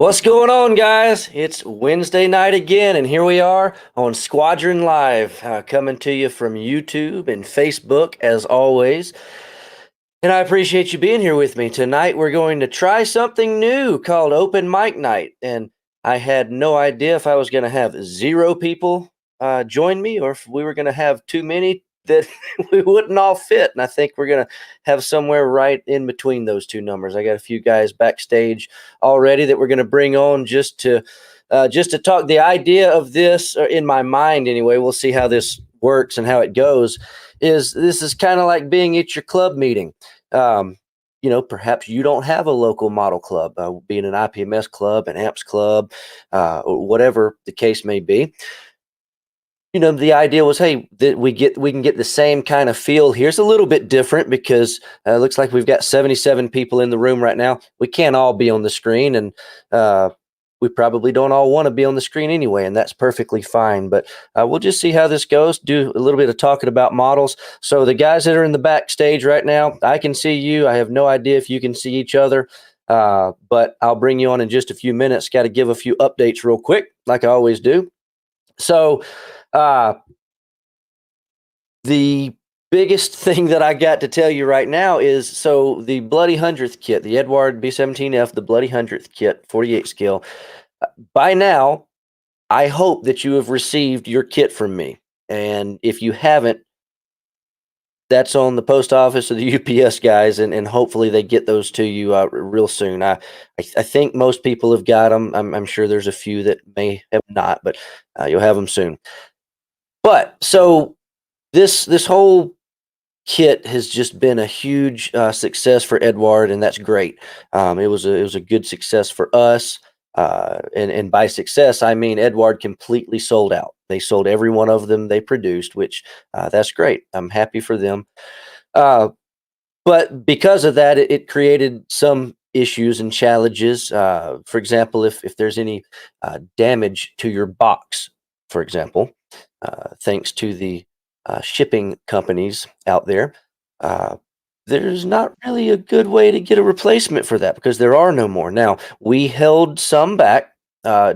What's going on, guys? It's Wednesday night again, and here we are on Squadron Live, coming to you from YouTube and Facebook as always. And I appreciate you being here with me. Tonight, we're going to try something new called Open Mic Night. And I had no idea if I was going to have zero people join me or if we were going to have too many that we wouldn't all fit. And I think we're going to have somewhere right in between those two numbers. I got a few guys backstage already that we're going to bring on just to talk. The idea of this, in my mind anyway, we'll see how this works and how it goes. This is kind of like being at your club meeting. Perhaps you don't have a local model club, being an IPMS club, an AMPS club, or whatever the case may be. The idea was, hey, that we can get the same kind of feel. Here's a little bit different because it looks like we've got 77 people in the room right now. We can't all be on the screen, and we probably don't all want to be on the screen anyway, and that's perfectly fine. But we'll just see how this goes, do a little bit of talking about models. So the guys that are in the backstage right now, I can see you. I have no idea if you can see each other, but I'll bring you on in just a few minutes. Got to give a few updates real quick, like I always do. So the biggest thing that I got to tell you right now is, so the Bloody 100th kit, the Edward B17F, the Bloody 100th kit, 48 scale. By now, I hope that you have received your kit from me. And if you haven't, that's on the post office or the UPS guys, and hopefully they get those to you real soon. I think most people have got them. I'm sure there's a few that may have not, but you'll have them soon. But so this whole kit has just been a huge success for Edward, and that's great. It was a good success for us, and by success I mean Edward completely sold out. They sold every one of them they produced, which that's great. I'm happy for them. But because of that, it created some issues and challenges. For example, if there's any damage to your box, for example, thanks to the shipping companies out there, there's not really a good way to get a replacement for that because there are no more. Now, we held some back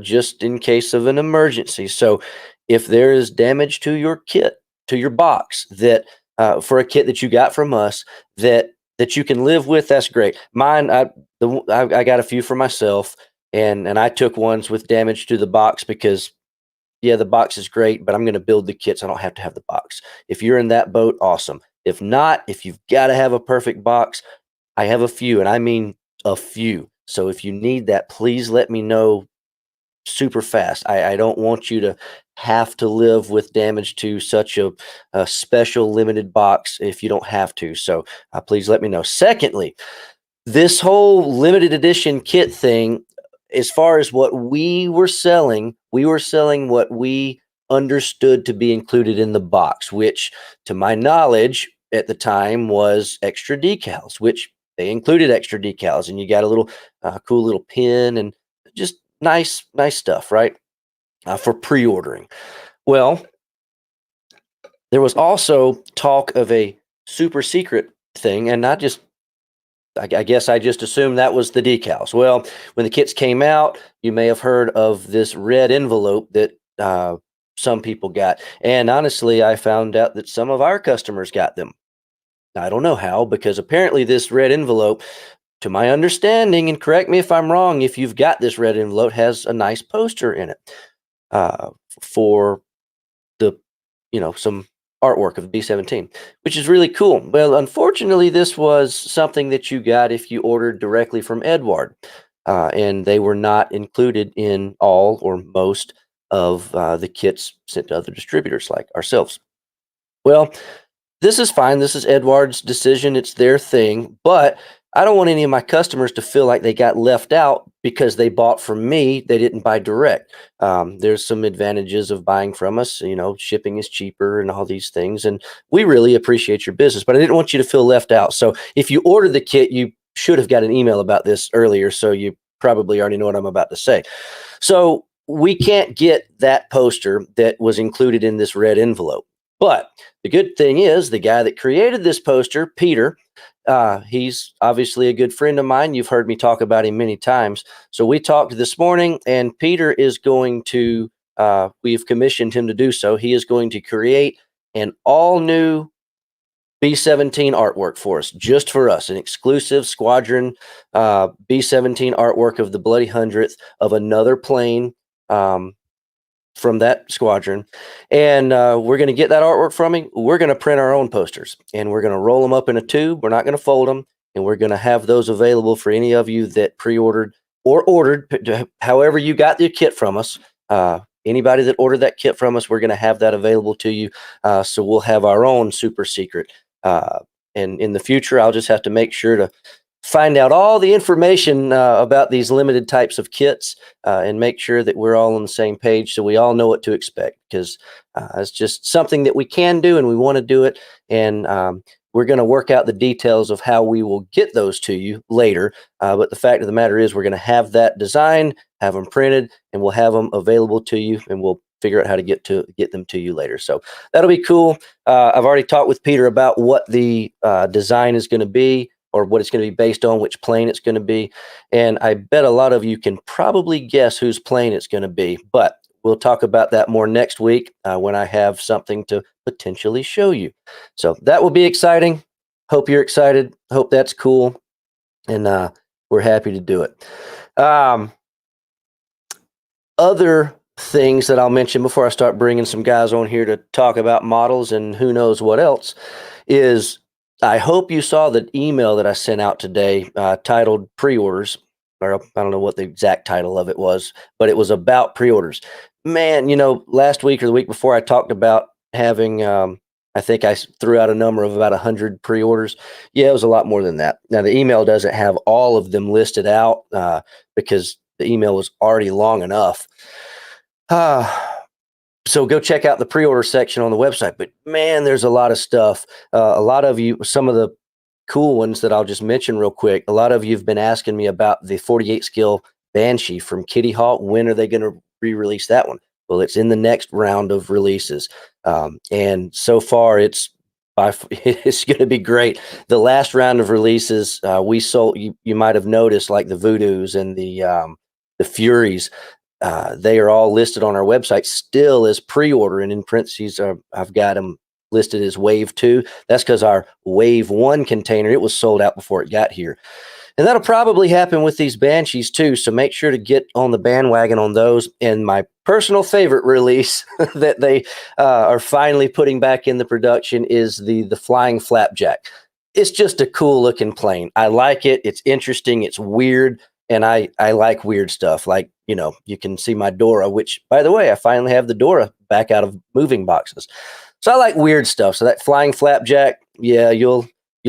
just in case of an emergency. So if there is damage to your kit, to your box, that for a kit that you got from us that you can live with, that's great. Mine, I got a few for myself, and I took ones with damage to the box because, yeah, the box is great, but I'm going to build the kit so I don't have to have the box. If you're in that boat, awesome. If not, if you've got to have a perfect box, I have a few, and I mean a few. So if you need that, please let me know super fast. I don't want you to have to live with damage to such a special limited box if you don't have to. So please let me know. Secondly, this whole limited edition kit thing, as far as what we were selling what we understood to be included in the box, which to my knowledge at the time was extra decals, which they included extra decals, and you got a little cool little pin and just nice stuff, right? For pre-ordering. Well, there was also talk of a super secret thing, and I guess I just assumed that was the decals. Well, when the kits came out, you may have heard of this red envelope that some people got. And honestly, I found out that some of our customers got them. I don't know how, because apparently this red envelope, to my understanding, and correct me if I'm wrong, if you've got this red envelope, has a nice poster in it for the, some artwork of the B17, which is really cool. Well, unfortunately, this was something that you got if you ordered directly from Edward, and they were not included in all or most of the kits sent to other distributors like ourselves. Well, this is fine. This is Edward's decision. It's their thing, but I don't want any of my customers to feel like they got left out because they bought from me. They didn't buy direct. There's some advantages of buying from us. Shipping is cheaper and all these things, and we really appreciate your business, but I didn't want you to feel left out. So if you ordered the kit, you should have got an email about this earlier, so you probably already know what I'm about to say. So we can't get that poster that was included in this red envelope. But the good thing is the guy that created this poster, Peter, he's obviously a good friend of mine. You've heard me talk about him many times. So we talked this morning, and Peter is going to, we've commissioned him to do so. He is going to create an all new B-17 artwork for us, just for us, an exclusive Squadron B-17 artwork of the Bloody 100th of another plane from that squadron. And we're going to get that artwork from him. We're going to print our own posters, and we're going to roll them up in a tube. We're not going to fold them, and we're going to have those available for any of you that pre-ordered or ordered, however you got the kit from us. Anybody that ordered that kit from us, we're going to have that available to you. So we'll have our own super secret. And in the future, I'll just have to make sure to find out all the information about these limited types of kits and make sure that we're all on the same page so we all know what to expect, because it's just something that we can do and we want to do it. And we're going to work out the details of how we will get those to you later. But the fact of the matter is we're going to have that design, have them printed, and we'll have them available to you, and we'll figure out how to get them to you later. So that'll be cool. I've already talked with Peter about what the design is going to be, or what it's going to be based on, which plane it's going to be. And I bet a lot of you can probably guess whose plane it's going to be, but we'll talk about that more next week when I have something to potentially show you. So that will be exciting. Hope you're excited. Hope that's cool. And we're happy to do it. Other things that I'll mention before I start bringing some guys on here to talk about models and who knows what else is, I hope you saw the email that I sent out today titled pre-orders, or I don't know what the exact title of it was, but it was about pre-orders. Man, last week or the week before I talked about having, I think I threw out a number of about 100 pre-orders. Yeah, it was a lot more than that. Now, the email doesn't have all of them listed out because the email was already long enough. So go check out the pre-order section on the website. But man, there's a lot of stuff. A lot of you, some of the cool ones that I'll just mention real quick. A lot of you have been asking me about the 48 scale Banshee from Kitty Hawk. When are they going to re-release that one? Well, it's in the next round of releases. And so far it's going to be great. The last round of releases we sold, you might have noticed, like the Voodoos and the Furies. They are all listed on our website still as pre-order, and in parentheses I've got them listed as Wave 2. That's because our Wave 1 container, it was sold out before it got here. And that'll probably happen with these Banshees too, so make sure to get on the bandwagon on those. And my personal favorite release that they are finally putting back in the production is the Flying Flapjack. It's just a cool looking plane. I like it. It's interesting. It's weird. And I like weird stuff. Like, you can see my Dora, which, by the way, I finally have the Dora back out of moving boxes. So I like weird stuff. So that Flying Flapjack, yeah, you'll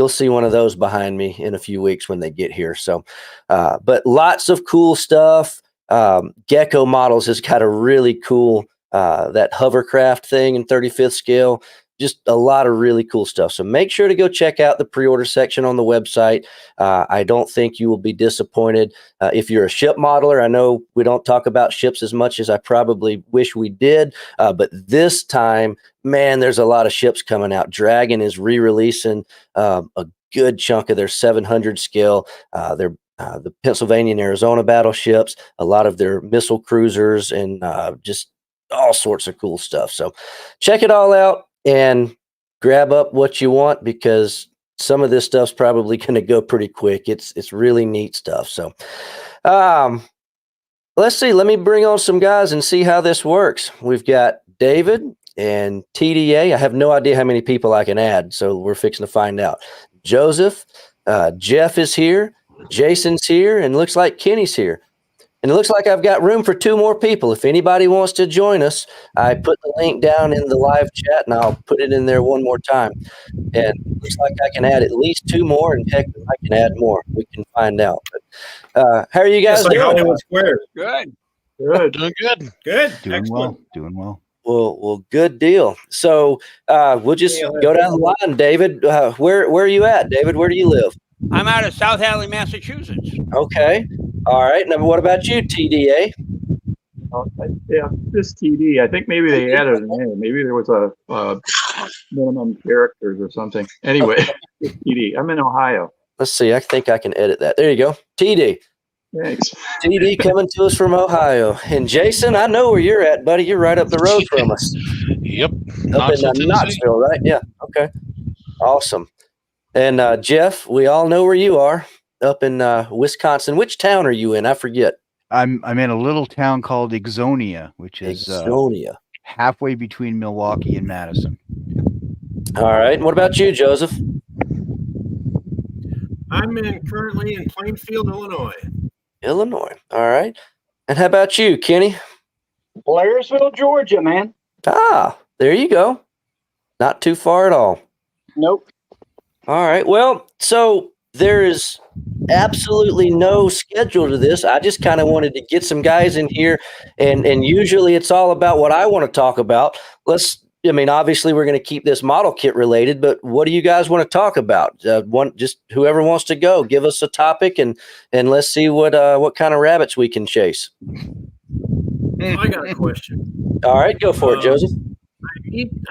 see one of those behind me in a few weeks when they get here. So, but lots of cool stuff. Gecko Models has got a really cool, that hovercraft thing in 35th scale. Just a lot of really cool stuff. So make sure to go check out the pre-order section on the website. I don't think you will be disappointed. If you're a ship modeler, I know we don't talk about ships as much as I probably wish we did. But this time, man, there's a lot of ships coming out. Dragon is re-releasing a good chunk of their 700 scale. They're the Pennsylvania and Arizona battleships, a lot of their missile cruisers, and just all sorts of cool stuff. So check it all out and grab up what you want, because some of this stuff's probably going to go pretty quick. It's really neat stuff. So let's see. Let me bring on some guys and see how this works. We've got David and TDA. I have no idea how many people I can add, so we're fixing to find out. Joseph, Jeff is here, Jason's here, and looks like Kenny's here. And it looks like I've got room for 2 more people. If anybody wants to join us, I put the link down in the live chat, and I'll put it in there one more time. And it looks like I can add at least 2 more, and heck, I can add more. We can find out. But, how are you guys doing? Hollywood Square. Good. Doing good. Good. Doing Excellent. well. Well, good deal. So we'll just go down the line. David, where are you at? David, where do you live? I'm out of South Hadley, Massachusetts. Okay. All right. Now, what about you, TDA? Yeah, this TD. I think maybe they added a name. Maybe there was a minimum characters or something. Anyway, TD. I'm in Ohio. Let's see. I think I can edit that. There you go. TD. Thanks. TD coming to us from Ohio. And Jason, I know where you're at, buddy. You're right up the road from us. Yep. Up in Knoxville, right? Yeah. Okay. Awesome. And Jeff, we all know where you are, up in Wisconsin. Which town are you in? I forget. I'm in a little town called Ixonia, which is Ixonia. halfway between Milwaukee and Madison. All right. And what about you, Joseph? I'm currently in Plainfield, Illinois. Illinois. All right. And how about you, Kenny? Blairsville, Georgia, man. Ah, there you go. Not too far at all. Nope. All right. Well, so there is absolutely no schedule to this. I just kind of wanted to get some guys in here, and usually it's all about what I want to talk about. Obviously we're going to keep this model kit related, but what do you guys want to talk about? Just whoever wants to go, give us a topic, and let's see what kind of rabbits we can chase. I got a question. All right, go for it, Joseph.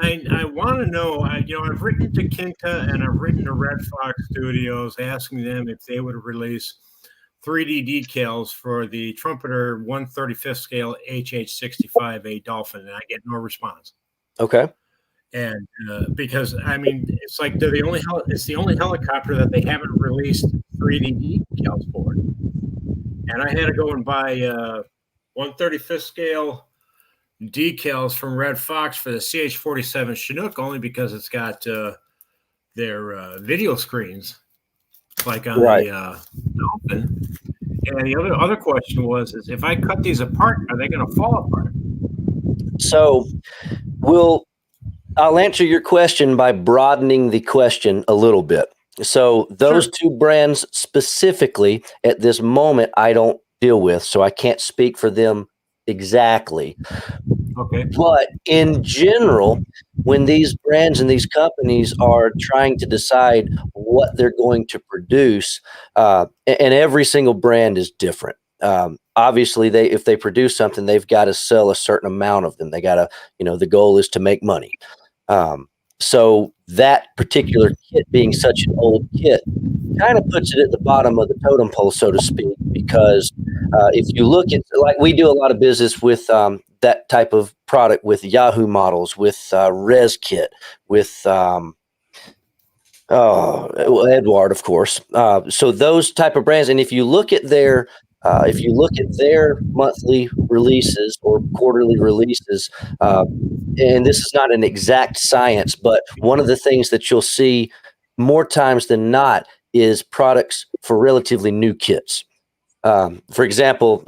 I want to know. I've written to Kinta and I've written to Red Fox Studios asking them if they would release 3D decals for the Trumpeter 1/35th scale HH-65A Dolphin, and I get no response. Okay. And because it's like it's the only helicopter that they haven't released 3D decals for, and I had to go and buy 1/35th scale decals from Red Fox for the CH-47 Chinook, only because it's got their video screens like on the Dolphin. And the other question is if I cut these apart, are they going to fall apart? So I'll answer your question by broadening the question a little bit. So those two brands specifically at this moment, I don't deal with, so I can't speak for them exactly. Okay. But in general, when these brands and these companies are trying to decide what they're going to produce, and every single brand is different. Obviously, if they produce something, they've got to sell a certain amount of them. They got to, the goal is to make money. So that particular kit being such an old kit kind of puts it at the bottom of the totem pole, so to speak, because if you look at, like, we do a lot of business with that type of product with Yahoo models, with Res Kit, with Edward, of course. So those type of brands, and if you look at their monthly releases or quarterly releases, and this is not an exact science, but one of the things that you'll see more times than not is products for relatively new kits. For example,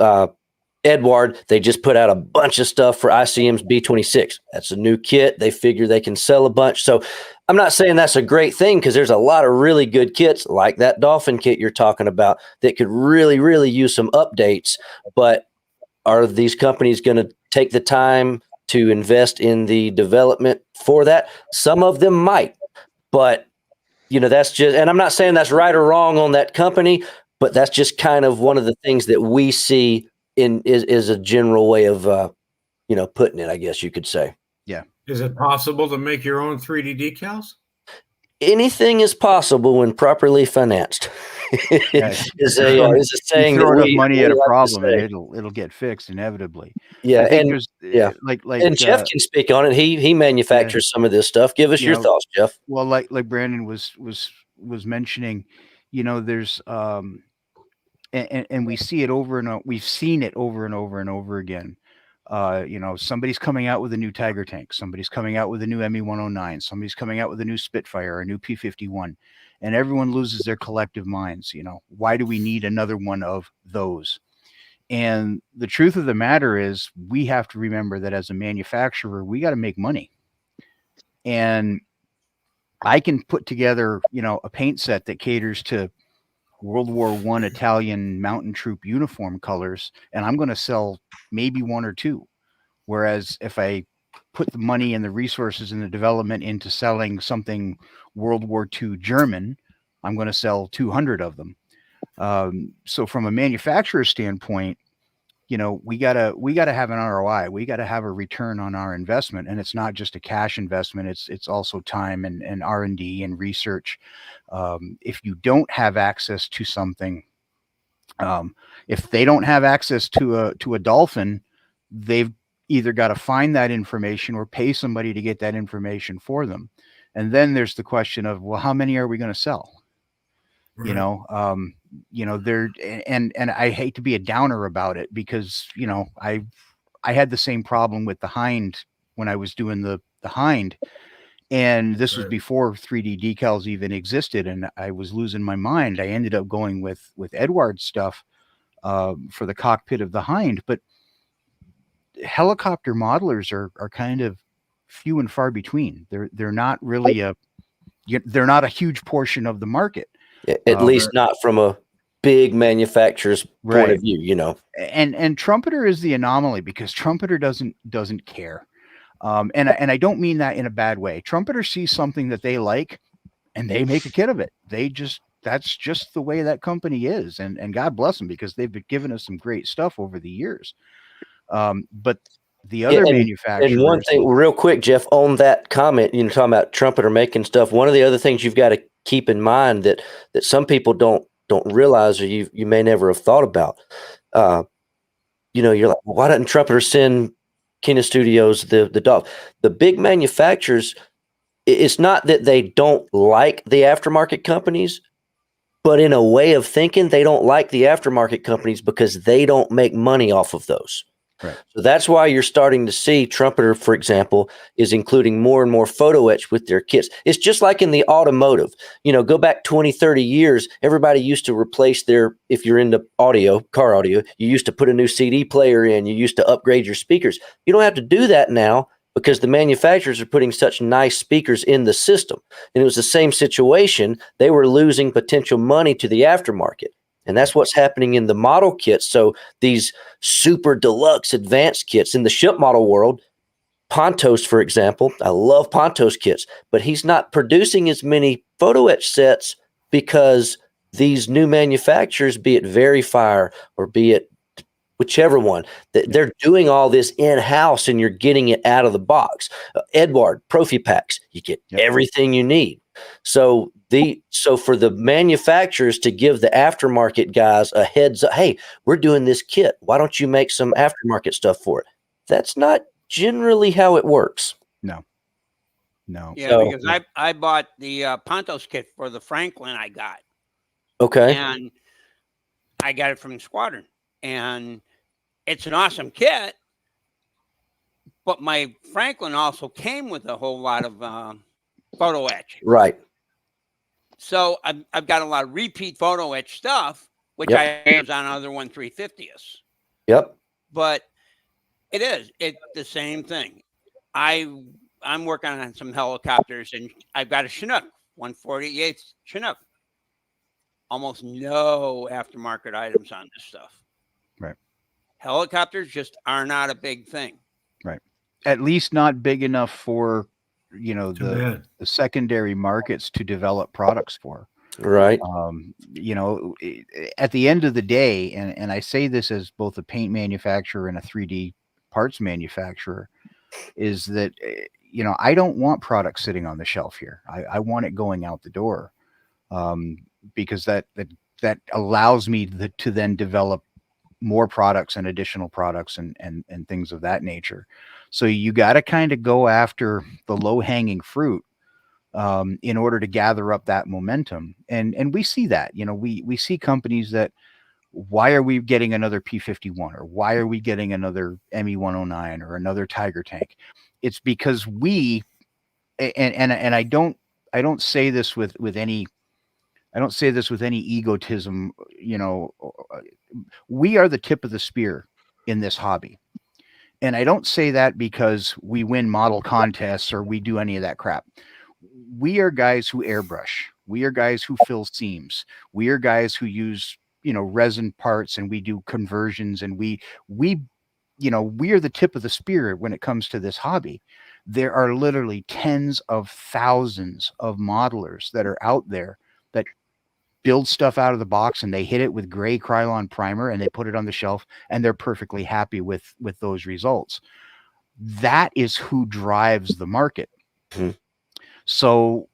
Edward, they just put out a bunch of stuff for ICM's B-26. That's a new kit. They figure they can sell a bunch. So I'm not saying that's a great thing, because there's a lot of really good kits like that Dolphin kit you're talking about that could really, really use some updates. But are these companies going to take the time to invest in the development for that? Some of them might, but that's just, and I'm not saying that's right or wrong on that company, but that's just kind of one of the things that we see is a general way of, putting it, I guess you could say. Yeah. Is it possible to make your own 3D decals? Anything is possible when properly financed. is a saying. You throw enough money at a problem, and it'll get fixed inevitably. Yeah, and and Jeff can speak on it. He manufactures some of this stuff. Give us your thoughts, Jeff. Well, like Brandon was mentioning, there's and we see it over and over. We've seen it over and over and over again. Somebody's coming out with a new Tiger tank. Somebody's coming out with a new ME-109. Somebody's coming out with a new Spitfire, a new P-51, and everyone loses their collective minds. Why do we need another one of those? And the truth of the matter is, we have to remember that as a manufacturer, we got to make money. And I can put together, a paint set that caters to World War I Italian mountain troop uniform colors, and I'm going to sell maybe one or two. Whereas if I put the money and the resources and the development into selling something World War II German, I'm going to sell 200 of them. So from a manufacturer standpoint, we gotta have an ROI. We gotta have a return on our investment, and it's not just a cash investment. It's also time and R&D and research. If you don't have access to something, if they don't have access to a dolphin, they've either got to find that information or pay somebody to get that information for them. And then there's the question of, well, how many are we going to sell? Right. There, and I hate to be a downer about it, because I had the same problem with the Hind when I was doing the Hind, and this was Right. before 3D decals even existed, and I was losing my mind. I ended up going with Edward's stuff for the cockpit of the Hind, but helicopter modelers are kind of few and far between. They're not really they're not a huge portion of the market. At least not from a big manufacturer's point of Right. view, And Trumpeter is the anomaly, because Trumpeter doesn't care. And I don't mean that in a bad way. Trumpeter sees something that they like and they make a kit of it. That's just the way that company is. And God bless them, because they've been giving us some great stuff over the years. But the other manufacturers. And one thing real quick, Jeff, on that comment, talking about Trumpeter making stuff, one of the other things you've got to keep in mind that some people don't realize, or you may never have thought about, you're like, well, why doesn't Trumpeter send Kina Studios the big manufacturers? It's not that they don't like the aftermarket companies, but in a way of thinking, they don't like the aftermarket companies because they don't make money off of those. Right. So that's why you're starting to see Trumpeter, for example, is including more and more photo etch with their kits. It's just like in the automotive. Go back 20, 30 years, everybody used to replace if you're into audio, car audio, you used to put a new CD player in, you used to upgrade your speakers. You don't have to do that now, because the manufacturers are putting such nice speakers in the system. And it was the same situation. They were losing potential money to the aftermarket. And that's what's happening in the model kits. So these super deluxe advanced kits in the ship model world, Pontos, for example, I love Pontos kits, but he's not producing as many photo etch sets because these new manufacturers, be it Verifier or be it whichever one, they're doing all this in-house and you're getting it out of the box. Edward, Profi Packs, you get everything you need. So for the manufacturers to give the aftermarket guys a heads up, hey, we're doing this kit, why don't you make some aftermarket stuff for it? That's not generally how it works. No. Yeah, because I bought the Pontos kit for the Franklin I got. Okay. And I got it from Squadron. And it's an awesome kit. But my Franklin also came with a whole lot of photo etch. Right. So I've got a lot of repeat photo etch stuff, which I use on other 1/350ths. Yep. But it's the same thing. I'm working on some helicopters, and I've got a Chinook, 148th Chinook. Almost no aftermarket items on this stuff. Right. Helicopters just are not a big thing. Right. At least not big enough for the secondary markets to develop products for. Right. At the end of the day, and I say this as both a paint manufacturer and a 3D parts manufacturer, is that I don't want products sitting on the shelf here. I want it going out the door, because that allows me to then develop more products and additional products and things of that nature. So you got to kind of go after the low hanging fruit in order to gather up that momentum. And we see that, we see companies that, why are we getting another P-51, or why are we getting another ME-109 or another Tiger tank? It's because and I don't say this with any egotism. We are the tip of the spear in this hobby. And I don't say that because we win model contests or we do any of that crap. We are guys who airbrush. We are guys who fill seams. We are guys who use, resin parts, and we do conversions, and we are the tip of the spear when it comes to this hobby. There are literally tens of thousands of modelers that are out there that build stuff out of the box and they hit it with gray Krylon primer and they put it on the shelf and they're perfectly happy with those results. That is who drives the market. Mhm. So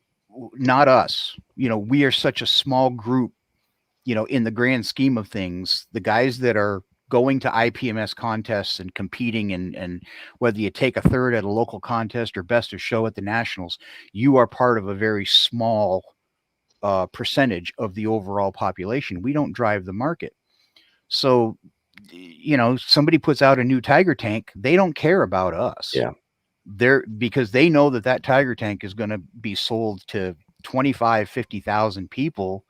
not us. We are such a small group, in the grand scheme of things. The guys that are going to IPMS contests and competing and whether you take a third at a local contest or best of show at the nationals, you are part of a very small percentage of the overall population. We don't drive the market. So, somebody puts out a new Tiger tank, they don't care about us. Yeah. Because they know that Tiger tank is going to be sold to 25, 50,000 people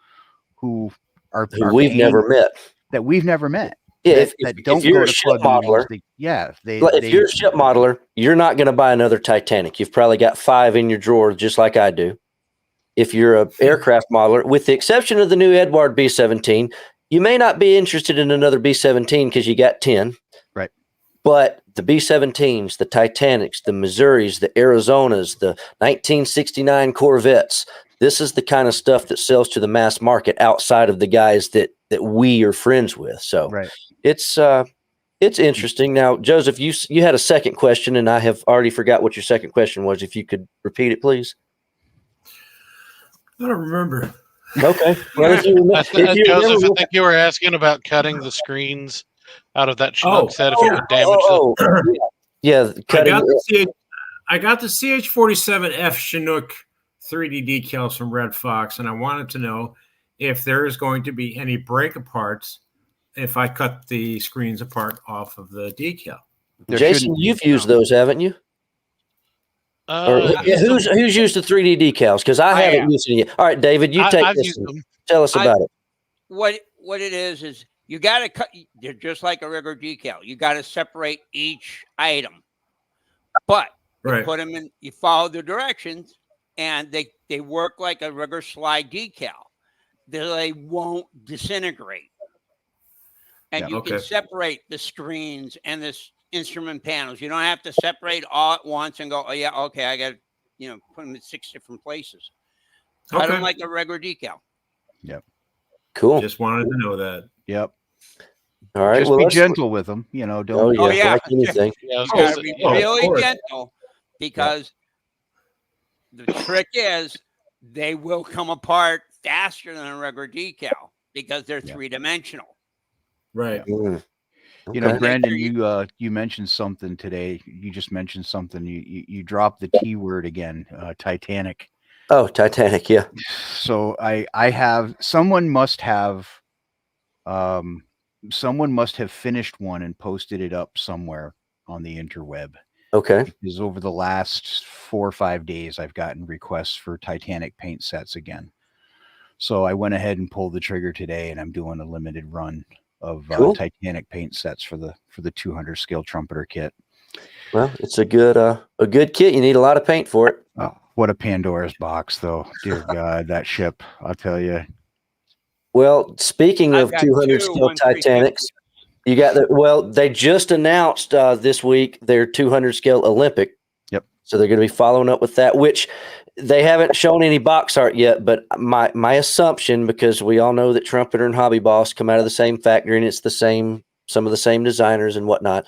who are we've never met. That we've never met. Yeah, that if don't you're go a to ship club modeler, meetings. if you're a ship modeler, you're not going to buy another Titanic. You've probably got 5 in your drawer, just like I do. If you're a aircraft modeler, with the exception of the new Edward B-17, you may not be interested in another B-17 because you got 10. Right. But the B-17s, the Titanics, the Missouris, the Arizonas, the 1969 Corvettes, this is the kind of stuff that sells to the mass market outside of the guys that we are friends with. So right. It's interesting. Now, Joseph, you had a second question, and I have already forgot what your second question was. If you could repeat it, please. I don't remember. Okay. Well, if you Joseph, I think you were asking about cutting the screens out of that Chinook set if it would damage yeah. I got the CH-47F Chinook 3D decals from Red Fox, and I wanted to know if there is going to be any break aparts if I cut the screens apart off of the decal. Jason, you've used those, haven't you? Who's used the 3D decals? Because I haven't used it yet. All right, David, you take this. Tell us about it. What it is you got to cut. They're just like a regular decal. You got to separate each item, but you put them in. You follow the directions, and they work like a regular slide decal. They won't disintegrate, and you can separate the screens and the instrument panels. You don't have to separate all at once and go, oh yeah, okay, I got to put them in 6 different places. Cut them like a regular decal. Yep. Cool. Just wanted to know that. Yep. All right. Just be gentle with them. Don't. Oh yeah. Like anything. You got to be really gentle, because the trick is they will come apart faster than a regular decal because they're 3-dimensional. Right. Mm. Brandon, you mentioned something today. You just mentioned something. You dropped the T word again, Titanic. Oh, Titanic, yeah. So I have someone must have finished one and posted it up somewhere on the interweb. Okay. Because over the last 4 or 5 days, I've gotten requests for Titanic paint sets again. So I went ahead and pulled the trigger today, and I'm doing a limited run of Titanic paint sets for the 200 scale trumpeter kit. Well, it's a good kit. You need a lot of paint for it. Oh, what a Pandora's box, though. Dear God, that ship, I'll tell you. Well, speaking of 200 scale Titanics, you got they just announced this week their 200 scale Olympic. Yep. So they're going to be following up with that, which they haven't shown any box art yet, but my assumption, because we all know that Trumpeter and Hobby Boss come out of the same factory and it's some of the same designers and whatnot.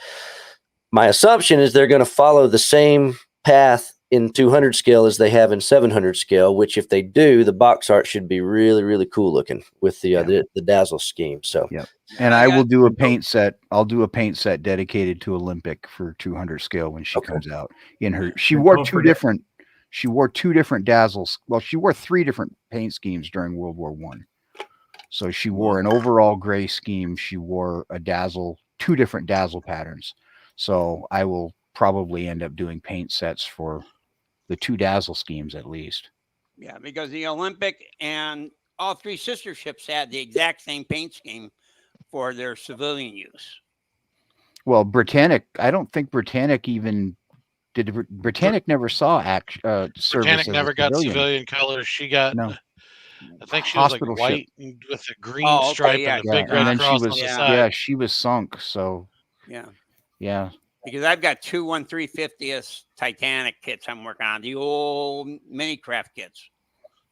My assumption is they're going to follow the same path in 200 scale as they have in 700 scale, which if they do, the box art should be really, really cool looking with the dazzle scheme. So, yeah. And I will do a paint set. I'll do a paint set dedicated to Olympic for 200 scale when she comes out. She wore two different dazzles. Well, she wore 3 different paint schemes during World War I. So she wore an overall gray scheme. She wore a dazzle, 2 different dazzle patterns. So I will probably end up doing paint sets for the 2 dazzle schemes at least. Yeah, because the Olympic and all 3 sister ships had the exact same paint scheme for their civilian use. Well, Britannic, I don't think Britannic even did. Britannic never saw service. Britannic never got civilian colors. She got. No. I think she was like white with a green stripe and a big red cross on the side. Yeah, she was sunk. So. Yeah. Because I've got 2 1/350th Titanic kits I'm working on, the old mini craft kits.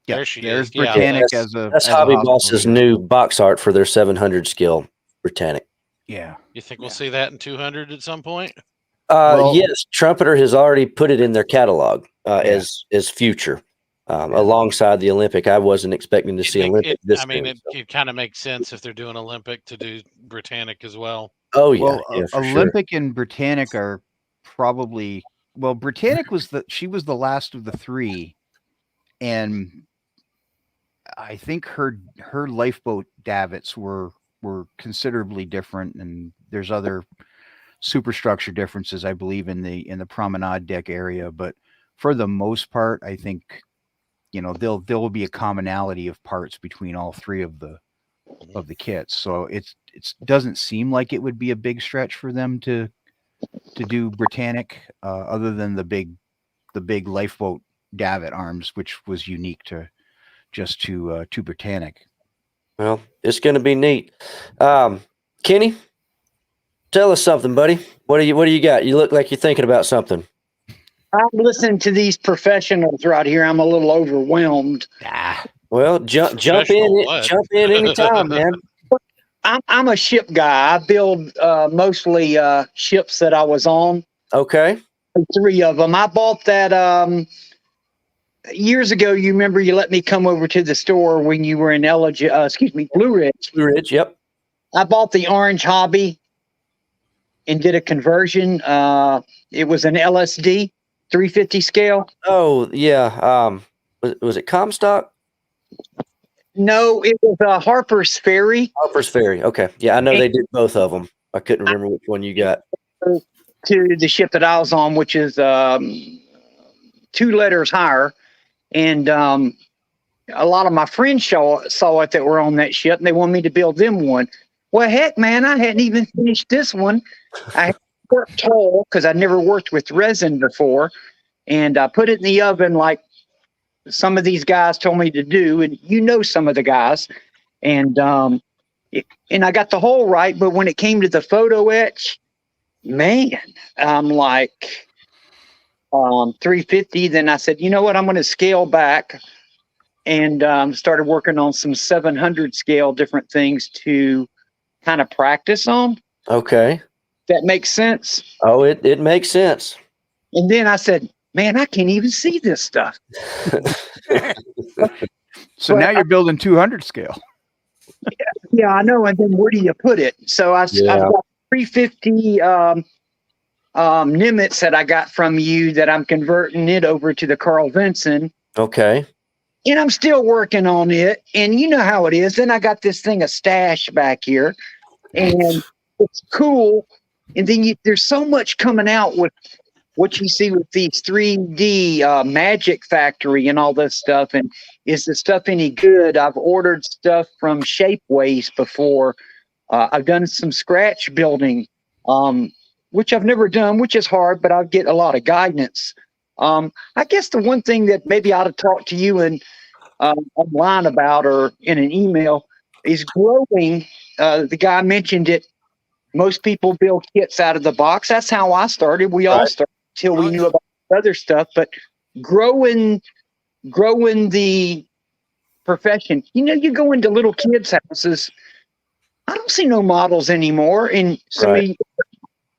Yeah, There she there's is. Yeah. Britannic That's as a Hobby hospital Boss's unit. new box art for their 700 scale Britannic. Yeah. You think we'll see that in 200 at some point? Well- Yes, Trumpeter has already put it in their catalog Yeah. as future, alongside the Olympic. I wasn't expecting to see Olympic this soon, so. It kind of makes sense if they're doing Olympic to do Britannic as well. Oh yeah, Well, yeah, for Olympic and Britannic are probably Britannic was the last of the three, and I think her lifeboat davits were considerably different, and there's other superstructure differences, I believe, in the promenade deck area. But for the most part, I think there will be a commonality of parts between all three of the kits. So it doesn't seem like it would be a big stretch for them to do Britannic, other than the big lifeboat davit arms, which was unique to Britannic. Well, it's going to be neat. Kenny, tell us something, buddy. What do you got? You look like you're thinking about something. I'm listening to these professionals right here. I'm a little overwhelmed. Well, jump in anytime, man. I'm a ship guy. I build mostly ships that I was on. Okay. 3 of them. I bought that years ago. You remember you let me come over to the store when you were in Blue Ridge. Blue Ridge, yep. I bought the Orange Hobby and did a conversion. It was an LSD 350 scale. Oh yeah. Was it Comstock? No, it was Harper's Ferry. Harper's Ferry. Okay. Yeah, I know they did both of them. I couldn't remember which one you got. To the ship that I was on, which is 2 letters higher. And a lot of my friends saw it that were on that ship, and they wanted me to build them one. Well, heck, man, I hadn't even finished this one. I worked tall because I'd never worked with resin before. And I put it in the oven like some of these guys told me to do. And some of the guys. And I got the hole right. But when it came to the photo etch, man, I'm like 350. Then I said, you know what? I'm going to scale back and started working on some 700 scale different things to kind of practice on. Okay. That makes sense. Oh, it makes sense. And then I said, man, I can't even see this stuff. So now you're building 200 scale. Yeah, I know. And then where do you put it? So I've got 350 Nimitz that I got from you that I'm converting it over to the Carl Vinson. Okay. And I'm still working on it. And you know how it is. Then I got this thing, a stash back here. And it's cool. And then there's so much coming out with what you see with these 3D Magic Factory and all this stuff. And is the stuff any good? I've ordered stuff from Shapeways before. I've done some scratch building, which I've never done, which is hard, but I'll get a lot of guidance. I guess the one thing that maybe I ought to talk to you online about or in an email is growing. The guy mentioned it. Most people build kits out of the box. That's how I started. We all started until we knew about other stuff. But growing the profession. You go into little kids' houses. I don't see no models anymore. And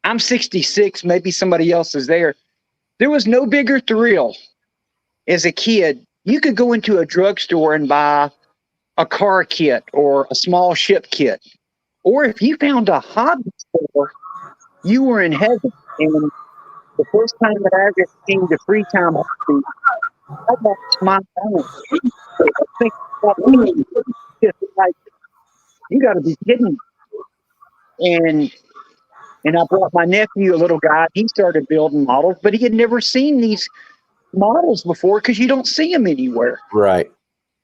I'm 66. Maybe somebody else is there. There was no bigger thrill as a kid. You could go into a drugstore and buy a car kit or a small ship kit. Or if you found a hobby store, you were in heaven. And the first time that I ever came to free time hobby, I watched my own. Like, you got to be kidding me. And I brought my nephew, a little guy. He started building models, but he had never seen these models before because you don't see them anywhere. Right.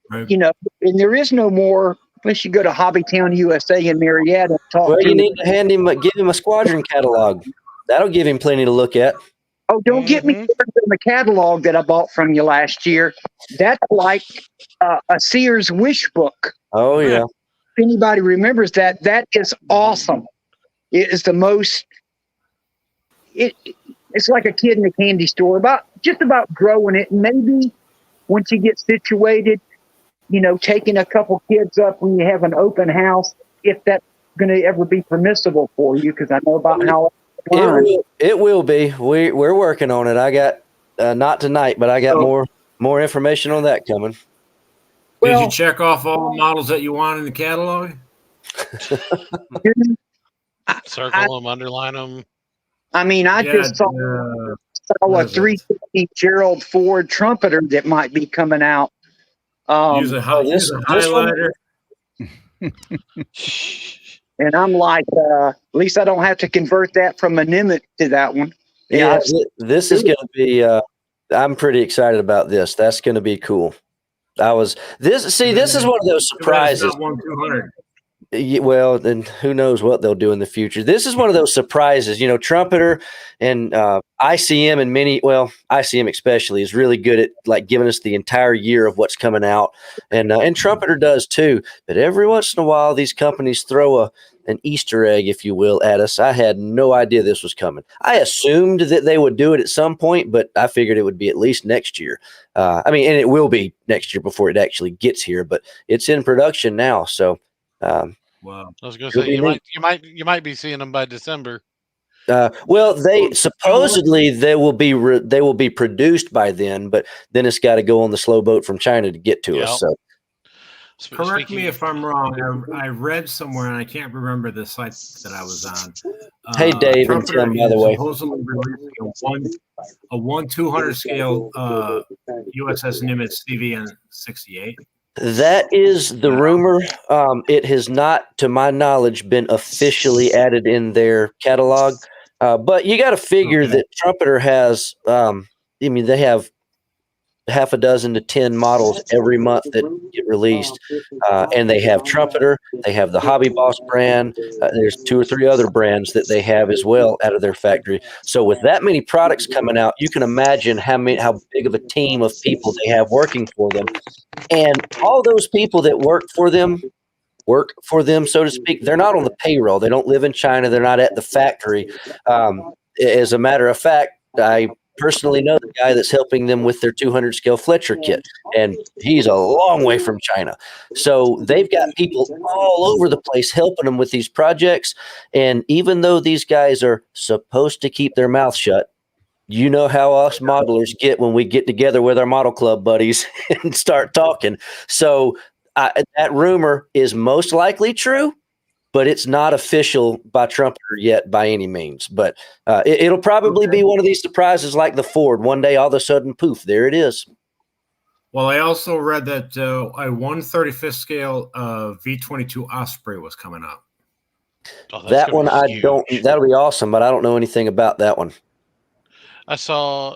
And there is no more. Unless you go to Hobbytown USA in Marietta and talk to him. You need to give him a Squadron catalog. That'll give him plenty to look at. Oh, don't get me started on the catalog that I bought from you last year. That's like a Sears wish book. Oh, yeah. If anybody remembers that, that is awesome. It is the most. It's like a kid in a candy store. Just about growing it. Maybe once you get situated, taking a couple kids up when you have an open house, if that's going to ever be permissible for you, because I know about how it will be. We're working on it. I got not tonight, but I got more information on that coming. Did you check off all the models that you want in the catalog? Circle them, underline them. I mean, I just saw a 350 Gerald Ford trumpeter that might be coming out. Use a highlighter. And I'm like, at least I don't have to convert that from a Nimitz to that one. Yeah, this is going to be. I'm pretty excited about this. That's going to be cool. This is one of those surprises. Not 1-200. Well, then who knows what they'll do in the future. This is one of those surprises, Trumpeter and ICM and ICM especially is really good at like giving us the entire year of what's coming out, and Trumpeter does too. But every once in a while, these companies throw an Easter egg, if you will, at us. I had no idea this was coming. I assumed that they would do it at some point, but I figured it would be at least next year. And it will be next year before it actually gets here, but it's in production now, so. Wow. I was going to say you might be seeing them by December. They supposedly they will be produced by then, but then it's got to go on the slow boat from China to get to us. So, correct me if I'm wrong. I read somewhere, and I can't remember the site that I was on. Hey, Dave and Tim, by the way, supposedly releasing a 1/200 scale USS Nimitz CVN 68. That is the rumor. It has not, to my knowledge, been officially added in their catalog. But you got to figure that Trumpeter has, they have half a dozen to 10 models every month that get released. And they have Trumpeter, they have the Hobby Boss brand. There's 2 or 3 other brands that they have as well out of their factory. So with that many products coming out, you can imagine how big of a team of people they have working for them. And all those people that work for them, so to speak, they're not on the payroll. They don't live in China. They're not at the factory. As a matter of fact, I personally know the guy that's helping them with their 200 scale Fletcher kit, and he's a long way from China. So they've got people all over the place helping them with these projects. And even though these guys are supposed to keep their mouth shut, you know how us modelers get when we get together with our model club buddies and start talking. So that rumor is most likely true, but it's not official by Trumpeter yet by any means. But it'll probably be one of these surprises like the Ford. One day, all of a sudden, poof, there it is. Well, I also read that a 1/35th scale V-22 Osprey was coming out. That one that'll be awesome, but I don't know anything about that one. I saw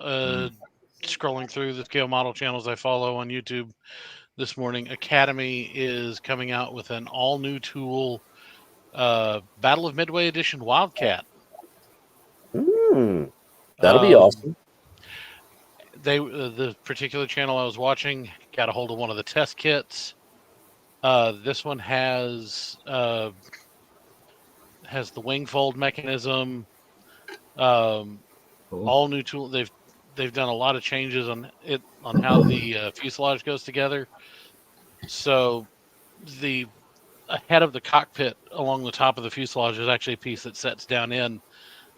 scrolling through the scale model channels I follow on YouTube this morning, Academy is coming out with an all-new tool, Battle of Midway Edition Wildcat. That'll be awesome. The particular channel I was watching got a hold of one of the test kits. This one has the wing fold mechanism. All new tool. They've done a lot of changes on how the fuselage goes together. So the head of the cockpit along the top of the fuselage is actually a piece that sets down in,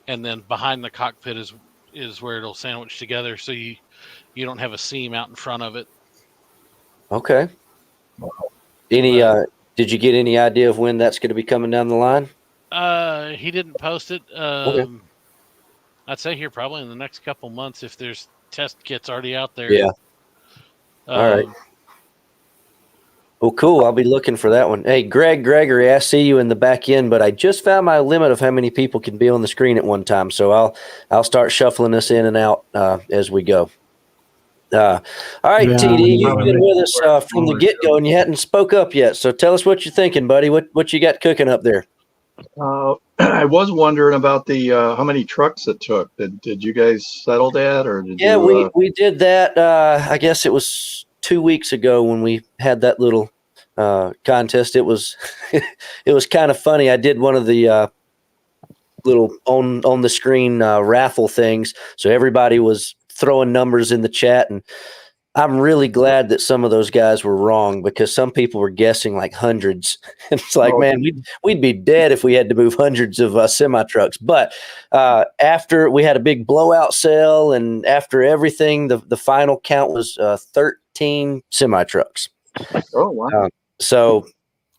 and then behind the cockpit is where it'll sandwich together. So you don't have a seam out in front of it. Okay. Did you get any idea of when that's going to be coming down the line? He didn't post it. Okay. I'd say here probably in the next couple months if there's test kits already out there. Yeah. All right. Well, cool. I'll be looking for that one. Hey, Gregory, I see you in the back end, but I just found my limit of how many people can be on the screen at one time. So I'll start shuffling us in and out as we go. All right, TD, you've been with us from the get-go, and you hadn't spoke up yet. So tell us what you're thinking, buddy. What you got cooking up there? I was wondering about the how many trucks it took. Did you guys settle that, or did you, we did that. I guess it was 2 weeks ago when we had that little contest. It was it was kind of funny. I did one of the little on the screen raffle things, so everybody was throwing numbers in the chat, and I'm really glad that some of those guys were wrong, because some people were guessing like hundreds. It's like, Oh. man, we'd be dead if we had to move hundreds of semi trucks. But after we had a big blowout sale, and after everything, the final count was 13 semi trucks. Oh, wow. So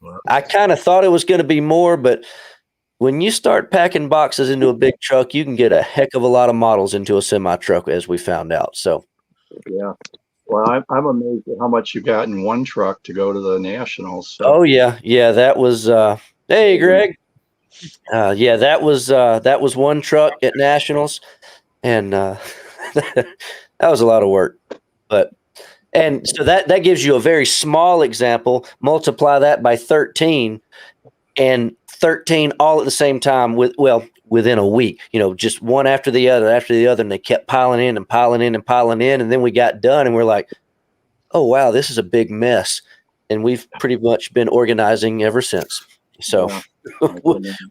Wow. I kind of thought it was going to be more, but when you start packing boxes into a big truck, you can get a heck of a lot of models into a semi truck, as we found out. So Yeah. Well, I'm amazed at how much you got in one truck to go to the Nationals. So. oh yeah, that was hey Greg. Yeah, that was one truck at Nationals, and that was a lot of work. But and so that gives you a very small example. Multiply that by 13, and 13 all at the same time within a week. Just one after the other, and they kept piling in and piling in and piling in, and then we got done, and we're like, oh wow, this is a big mess, and we've pretty much been organizing ever since. So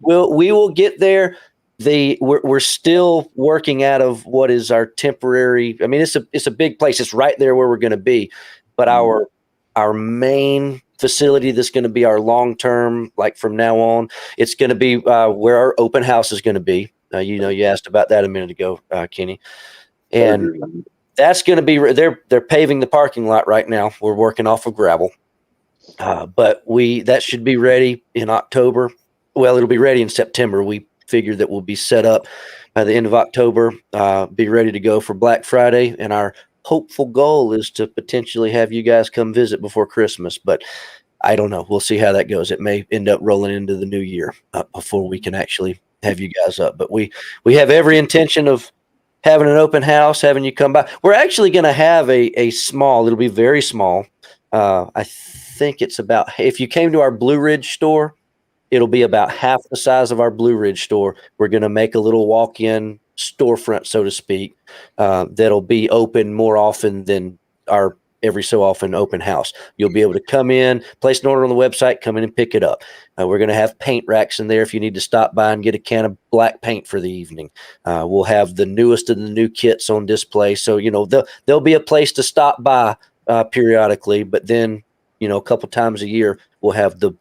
we will get there. We're still working out of what is our temporary. I mean, it's a big place. It's right there where we're going to be, but our main facility that's going to be our long term, like from now on, it's going to be where our open house is going to be. You asked about that a minute ago, Kenny, and that's going to be. They're paving the parking lot right now. We're working off of gravel. But that should be ready in October. Well, it'll be ready in September. We figure that we'll be set up by the end of October, be ready to go for Black Friday. And our hopeful goal is to potentially have you guys come visit before Christmas, but I don't know. We'll see how that goes. It may end up rolling into the new year before we can actually have you guys up. But we have every intention of having an open house, having you come by. We're actually going to have a small, it'll be very small. I think it's about, if you came to our Blue Ridge store, it'll be about half the size of our Blue Ridge store. We're going to make a little walk-in storefront, so to speak, that'll be open more often than our every so often open house. You'll be able to come in, place an order on the website, come in and pick it up. We're going to have paint racks in there if you need to stop by and get a can of black paint for the evening. We'll have the newest of the new kits on display. So, there'll be a place to stop by periodically, but then, a couple times a year, we'll have the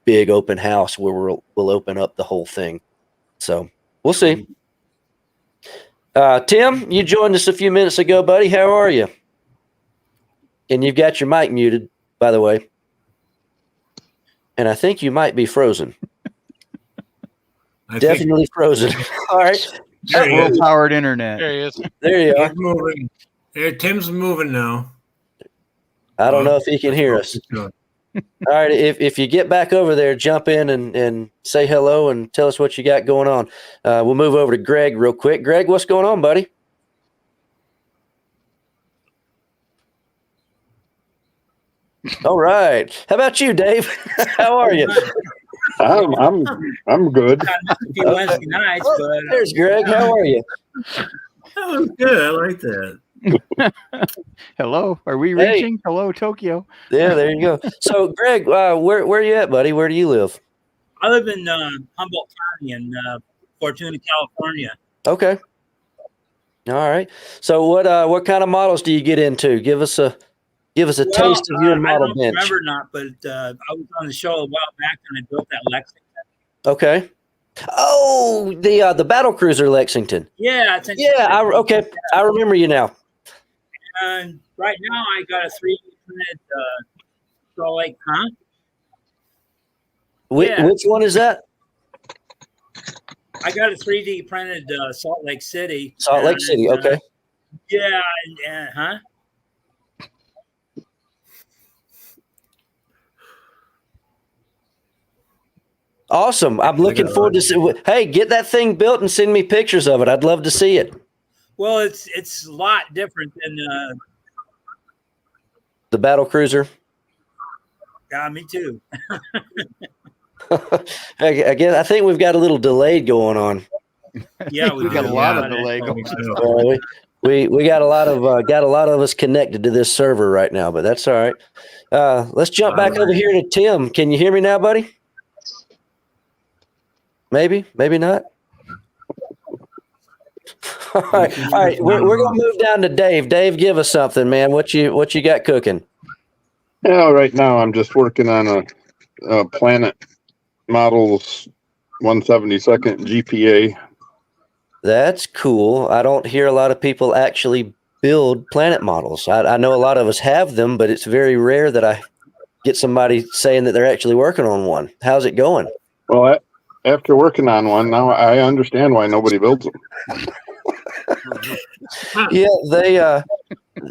big open house where we'll open up the whole thing. So we'll see. Tim, you joined us a few minutes ago, buddy. How are you? And you've got your mic muted, by the way. And I think you might be frozen. Definitely frozen. All right. Low-powered internet. There he is. There you are. He's moving. There, Tim's moving now. I don't know if he can hear us. All right. If you get back over there, jump in and say hello and tell us what you got going on. We'll move over to Greg real quick. Greg, what's going on, buddy? All right. How about you, Dave? How are you? I'm good. A few Wednesday nights, but There's Greg. How are you? That was good. I like that. Hello, are we Hey. reaching? Hello, Tokyo. Yeah, there you go. So, Greg, where are you at, buddy? Where do you live? I live in Humboldt County in Fortuna, California. Okay. All right. So, what kind of models do you get into? Give us a taste of your I model don't bench. remember not, but I was on the show a while back when I built that Lexington. Okay. Oh, the battle cruiser Lexington. Yeah, it's Yeah. Okay. I remember you now. And right now I got a 3D printed Salt Lake, huh? Yeah. Which one is that? I got a 3D printed Salt Lake City. Salt Lake City. Okay. Yeah, huh? Awesome. I'm looking forward to see. Hey, get that thing built and send me pictures of it. I'd love to see it. Well, it's a lot different than The battle cruiser. yeah, me too. I think we've got a little delay going on. Yeah, we got a lot of delay going. We got a lot of us connected to this server right now, but that's all right. Let's jump back over here to Tim. Can you hear me now, buddy? Maybe not. All right. We're gonna move down to Dave. Dave, give us something, man. What you got cooking? Yeah, right now I'm just working on a Planet Models 172nd GPA. That's cool. I don't hear a lot of people actually build planet models. I know a lot of us have them, but it's very rare that I get somebody saying that they're actually working on one. How's it going? Well, after working on one, now I understand why nobody builds them. Yeah,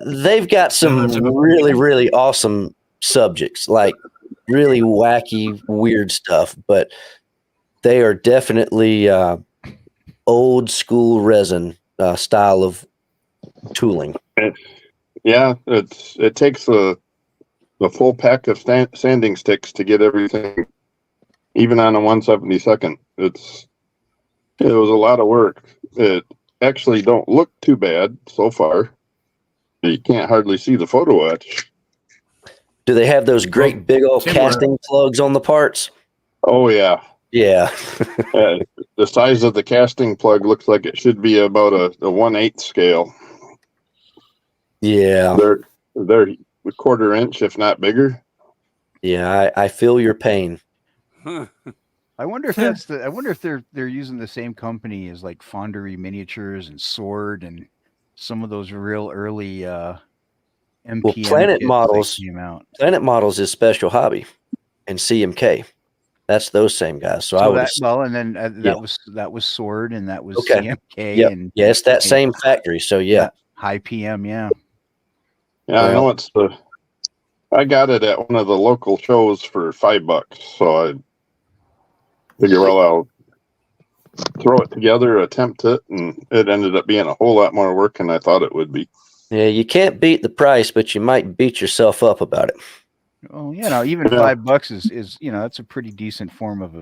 they've got some really, really awesome subjects, like really wacky, weird stuff, but they are definitely old school resin style of tooling. Yeah, it takes the full pack of sanding sticks to get everything, even on a 172nd. It was a lot of work. It actually don't look too bad so far. You can't hardly see the photo etch. Do they have those great big old casting plugs on the parts? Oh yeah. Yeah. The size of the casting plug looks like it should be about a 1/8 scale. Yeah. They're a quarter inch, if not bigger. Yeah, I feel your pain. I wonder if I wonder if they're using the same company as like Fondery Miniatures and Sword and some of those real early MPM Well, Planet kits Models that came out. Planet Models is Special Hobby and CMK. That's those same guys. So I would and then that was Sword and that was Okay. CMK Yep. and it's that same factory. So yeah. High PM, yeah. Yeah, I know I got it at one of the local shows for $5, so I figure, well, I'll throw it together, attempt it, and it ended up being a whole lot more work than I thought it would be. Yeah, you can't beat the price, but you might beat yourself up about it. Well, even $5 is that's a pretty decent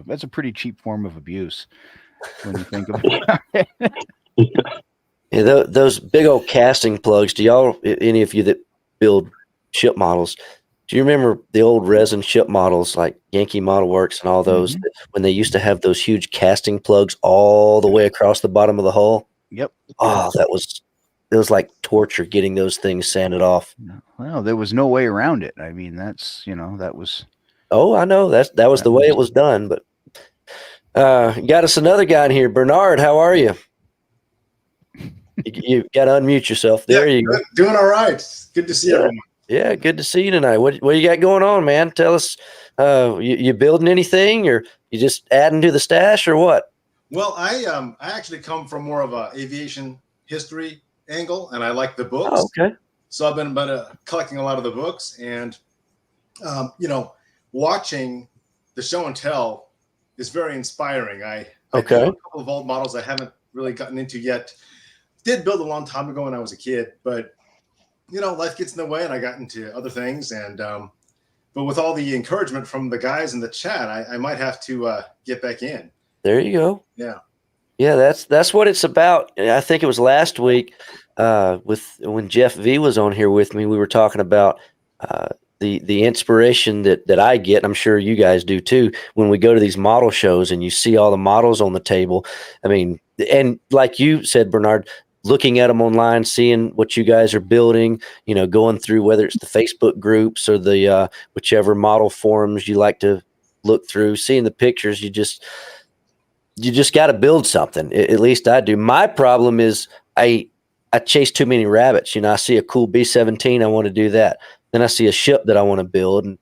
that's a pretty cheap form of abuse when you think about it. Yeah, those big old casting plugs. Do y'all, any of you that build ship models, do you remember the old resin ship models like Yankee Model Works and all those when they used to have those huge casting plugs all the way across the bottom of the hull? Yep. Oh, it was like torture getting those things sanded off. Well, there was no way around it. I mean, that was. Oh, I know that was the way it was done. But got us another guy in here, Bernard. How are you? You got to unmute yourself. There you go. Doing all right. Good to see everyone. Yeah, good to see you tonight. What you got going on, man? Tell us. You building anything, or you just adding to the stash, or what? Well, I actually come from more of a aviation history angle, and I like the books. Oh, okay. So I've been collecting a lot of the books, and watching the show and tell is very inspiring. I do a couple of old models I haven't really gotten into yet. Did build a long time ago when I was a kid, but life gets in the way, and I got into other things. And but with all the encouragement from the guys in the chat, I might have to get back in. There you go. Yeah, that's what it's about. I think it was last week when Jeff V was on here with me. We were talking about the inspiration that I get, and I'm sure you guys do too, when we go to these model shows and you see all the models on the table. I mean, and like you said, Bernard, looking at them online, seeing what you guys are building, going through whether it's the Facebook groups or the whichever model forums you like to look through, seeing the pictures, you just got to build something. At least I do. My problem is I chase too many rabbits. I see a cool B-17, I want to do that. Then I see a ship that I want to build, and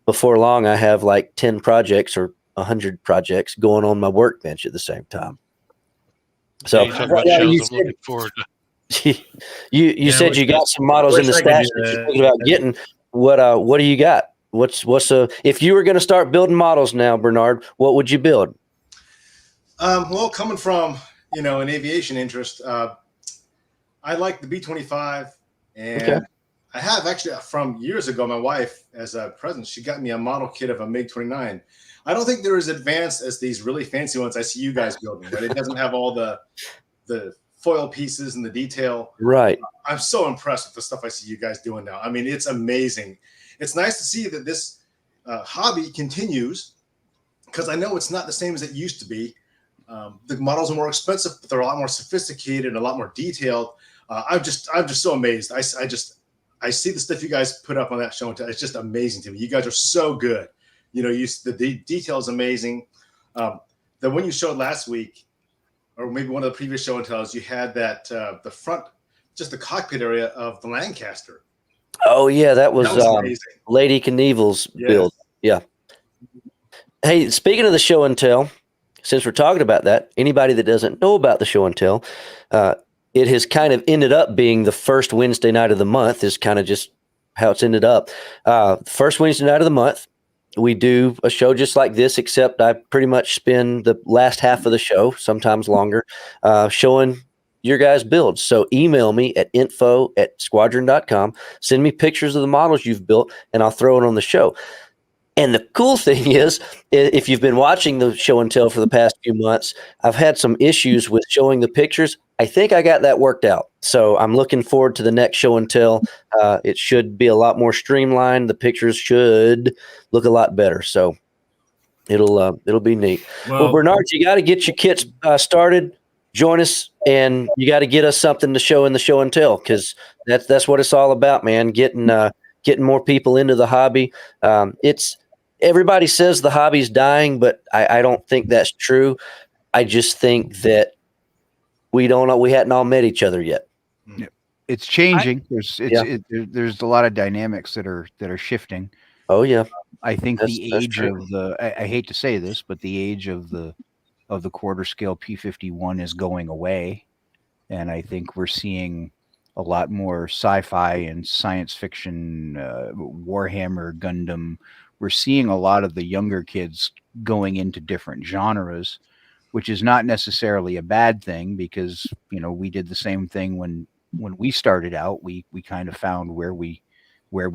before long I have like 10 projects or 100 projects going on my workbench at the same time. So you talk about shows I'm looking forward to. you said you got some models in the stash that you're thinking about getting. What do you got? What's if you were going to start building models now, Bernard, what would you build? Well, coming from an aviation interest, I like the B-25, and I have actually from years ago. My wife, as a present, she got me a model kit of a MiG-29. I don't think they're as advanced as these really fancy ones I see you guys building, but it doesn't have all the foil pieces and the detail. Right. I'm so impressed with the stuff I see you guys doing now. I mean, it's amazing. It's nice to see that this hobby continues, because I know it's not the same as it used to be. The models are more expensive, but they're a lot more sophisticated and a lot more detailed. I'm just so amazed. I see the stuff you guys put up on that show and tell. It's just amazing to me. You guys are so good. The detail is amazing. The one you showed last week, or maybe one of the previous show and tells, you had that the front, just the cockpit area of the Lancaster. Oh yeah, that was amazing. Lady Knievel's build. Yeah. Hey, speaking of the show and tell, since we're talking about that, anybody that doesn't know about the show and tell, it has kind of ended up being the first Wednesday night of the month. Is kind of just how it's ended up. First Wednesday night of the month, we do a show just like this, except I pretty much spend the last half of the show, sometimes longer, showing your guys' builds. So email me at info@squadron.com. Send me pictures of the models you've built, and I'll throw it on the show. And the cool thing is, if you've been watching the show and tell for the past few months, I've had some issues with showing the pictures. I think I got that worked out. So I'm looking forward to the next show and tell. It should be a lot more streamlined. The pictures should look a lot better. So it'll be neat. Well, Bernard, you got to get your kits started. Join us, and you got to get us something to show in the show and tell, because that's what it's all about, man. Getting more people into the hobby. Everybody says the hobby's dying, but I don't think that's true. I just think that we hadn't all met each other yet. It's changing. There's a lot of dynamics that are shifting. Oh yeah. I think the age of I hate to say this, but the age of the quarter scale P-51 is going away. And I think we're seeing a lot more sci-fi and science fiction, Warhammer, Gundam. We're seeing a lot of the younger kids going into different genres, which is not necessarily a bad thing, because, we did the same thing when we started out. We kind of found where we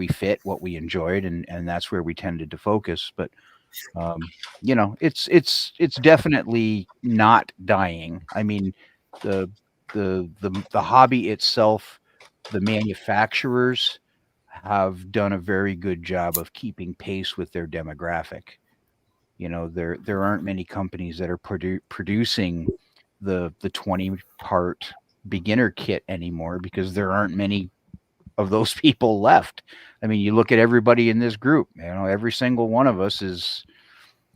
fit, what we enjoyed, and that's where we tended to focus. But it's definitely not dying. I mean, the hobby itself, the manufacturers have done a very good job of keeping pace with their demographic. There aren't many companies that are producing the 20-part beginner kit anymore, because there aren't many of those people left. I mean, you look at everybody in this group, every single one of us is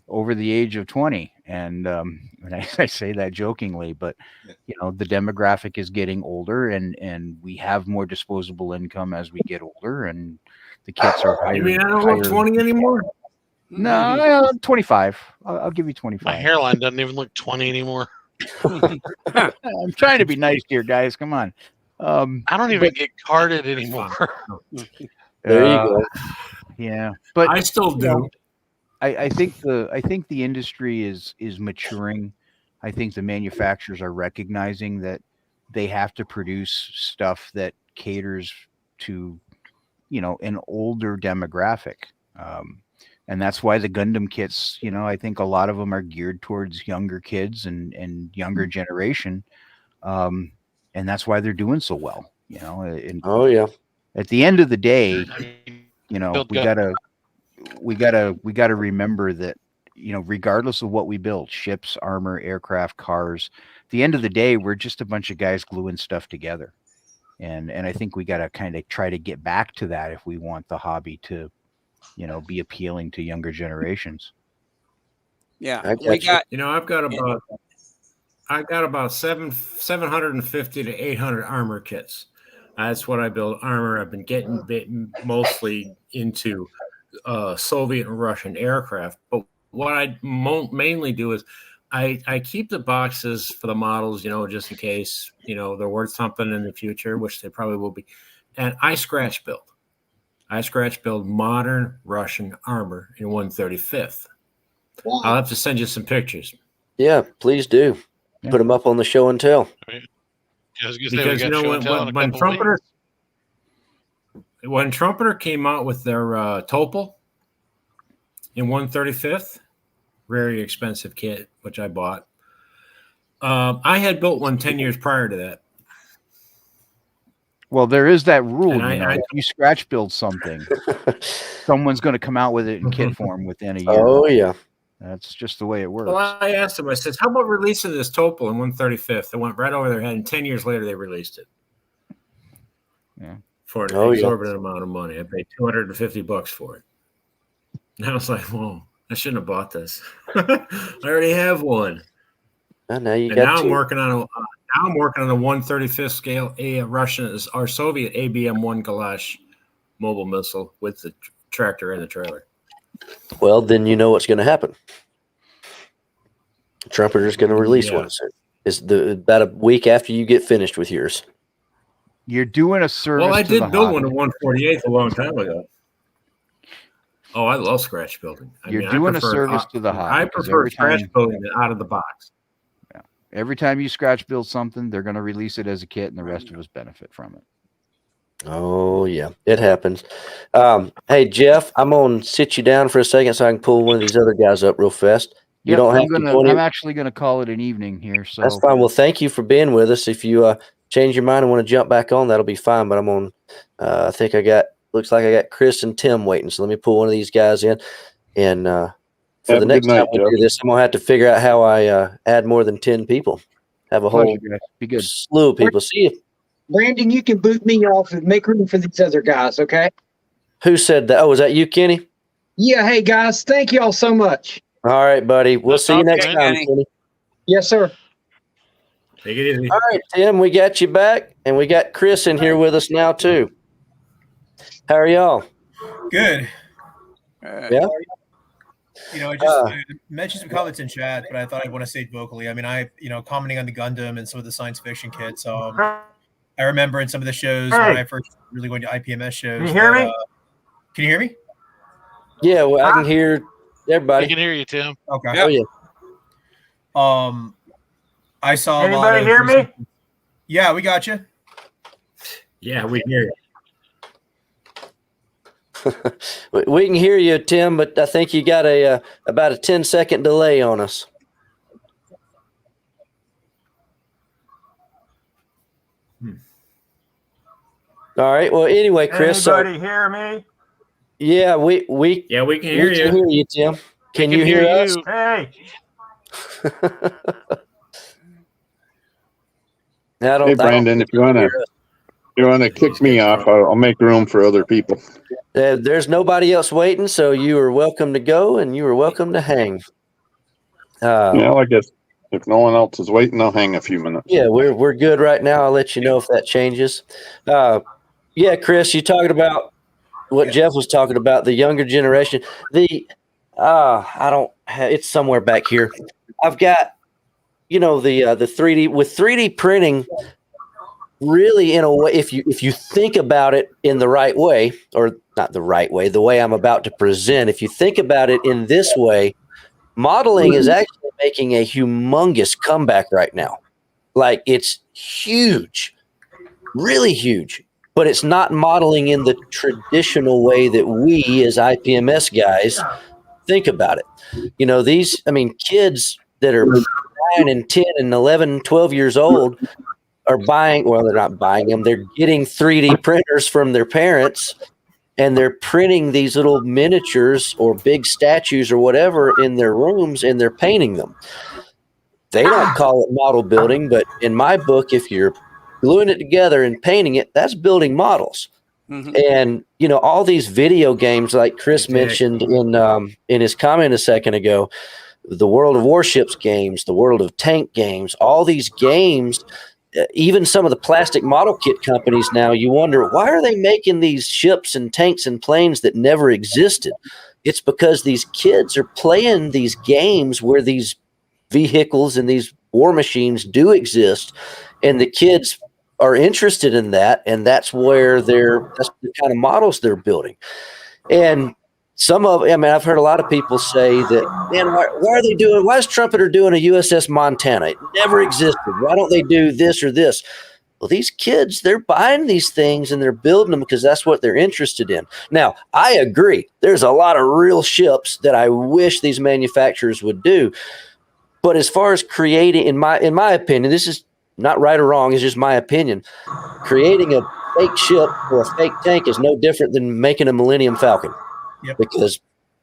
over the age of 20. And I say that jokingly, but the demographic is getting older, and we have more disposable income as we get older, and the kits are higher. You mean I don't look 20 anymore? No, 25. I'll give you 25. My hairline doesn't even look 20 anymore. I'm trying to be nice here, guys. Come on. I don't even get carded anymore. There you go. Yeah, but I still do. I think the industry is maturing. I think the manufacturers are recognizing that they have to produce stuff that caters to, an older demographic. And that's why the Gundam kits, I think a lot of them are geared towards younger kids and younger generation. And that's why they're doing so well, Oh yeah. At the end of the day, we gotta remember that, regardless of what we build, ships, armor, aircraft, cars, at the end of the day, we're just a bunch of guys gluing stuff together. And I think we gotta kind of try to get back to that if we want the hobby to, be appealing to younger generations. Yeah. I've got about 750 to 800 armor kits. That's what I build armor. I've been getting mostly into Soviet and Russian aircraft. But what I mainly do is I keep the boxes for the models, just in case, they're worth something in the future, which they probably will be. And I scratch build. Modern Russian armor in 135th. Wow. I'll have to send you some pictures. Yeah, please do. Yeah. Put them up on the show and tell. Because when Trumpeter came out with their Topol in 135th, very expensive kit, which I bought. I had built one 10 years prior to that. Well, there is that rule. If you scratch build something, someone's going to come out with it in kit form within a year. Oh yeah. That's just the way it works. Well, I asked them, I said, how about releasing this Topol in 135th? It went right over their head, and 10 years later, they released it. Yeah. For an exorbitant amount of money. I paid $250 for it. And I was like, whoa, I shouldn't have bought this. I already have one. And now I'm working on a 135th scale Russian or Soviet ABM-1 Kalash mobile missile with the tractor and the trailer. Well, then you know what's going to happen. Trumpeter's going to release one. It's about a week after you get finished with yours. You're doing a service. Well, I to did the build hobby. one in 148th a long time ago. Oh, I love scratch building. You're doing a service to the hobby. I prefer scratch building out of the box. Yeah. Every time you scratch build something, they're going to release it as a kit, and the rest of us benefit from it. Oh, yeah. It happens. Hey, Jeff, I'm going to sit you down for a second so I can pull one of these other guys up real fast. You don't have to. I'm actually going to call it an evening here. So that's fine. Well, thank you for being with us. If you change your mind and want to jump back on, that'll be fine. But I'm on. I think looks like I got Chris and Tim waiting. So let me pull one of these guys in. And for the next time we do this, I'm gonna have to figure out how I add more than 10 people. Have a whole slew of people. See you. Brandon, you can boot me off and make room for these other guys, okay? Who said that? Oh, was that you, Kenny? Yeah. Hey, guys. Thank you all so much. All right, buddy. We'll see you next time, Kenny. Yes, sir. Take it easy. All right, Tim, we got you back, and we got Chris in here with us now, too. How are y'all? Good. Yeah. I just mentioned some comments in chat, but I thought I'd want to say it vocally. I mean, commenting on the Gundam and some of the science fiction kits. I remember in some of the shows when I first really going to IPMS shows. Can you hear me? Can you hear me? Yeah, well, I can hear everybody. I can hear you, Tim. Okay. Oh, yeah. I saw Anybody a lot of hear me? Yeah, we got you. Yeah, we hear you. We can hear you, Tim, but I think you got about a 10-second delay on us. All right. Well, anyway, Chris. Anybody hear me? Yeah, we can hear you. We can hear you, Tim. Can you hear us? Hey. Hey, Brandon, if you want to kick me off, I'll make room for other people. There's nobody else waiting, so you are welcome to go, and you are welcome to hang. I guess if no one else is waiting, I'll hang a few minutes. Yeah, we're good right now. I'll let you know if that changes. Yeah, Chris, you talking about what Jeff was talking about, the younger generation. It's somewhere back here. I've got, the 3D with 3D printing. Really, in a way, if you think about it in the right way, or not the right way, the way I'm about to present, if you think about it in this way, modeling is actually making a humongous comeback right now. Like, it's huge, really huge, but it's not modeling in the traditional way that we as IPMS guys think about it. Kids that are 9 and 10 and 11, 12 years old are buying, well, they're not buying them. They're getting 3D printers from their parents, and they're printing these little miniatures or big statues or whatever in their rooms, and they're painting them. They don't call it model building, but in my book, if you're gluing it together and painting it, that's building models. Mm-hmm. And, all these video games, like Chris mentioned in his comment a second ago, the World of Warships games, the World of Tank games, all these games, even some of the plastic model kit companies now, you wonder, why are they making these ships and tanks and planes that never existed? It's because these kids are playing these games where these vehicles and these war machines do exist, and the kids are interested in that, and that's the kind of models they're building. And I've heard a lot of people say that, man, why is Trumpeter doing a USS Montana? It never existed. Why don't they do this or this? Well, these kids, they're buying these things and they're building them because that's what they're interested in. Now, I agree. There's a lot of real ships that I wish these manufacturers would do. But as far as creating, in my opinion, this is not right or wrong, it's just my opinion, creating a fake ship or a fake tank is no different than making a Millennium Falcon. Yep. Because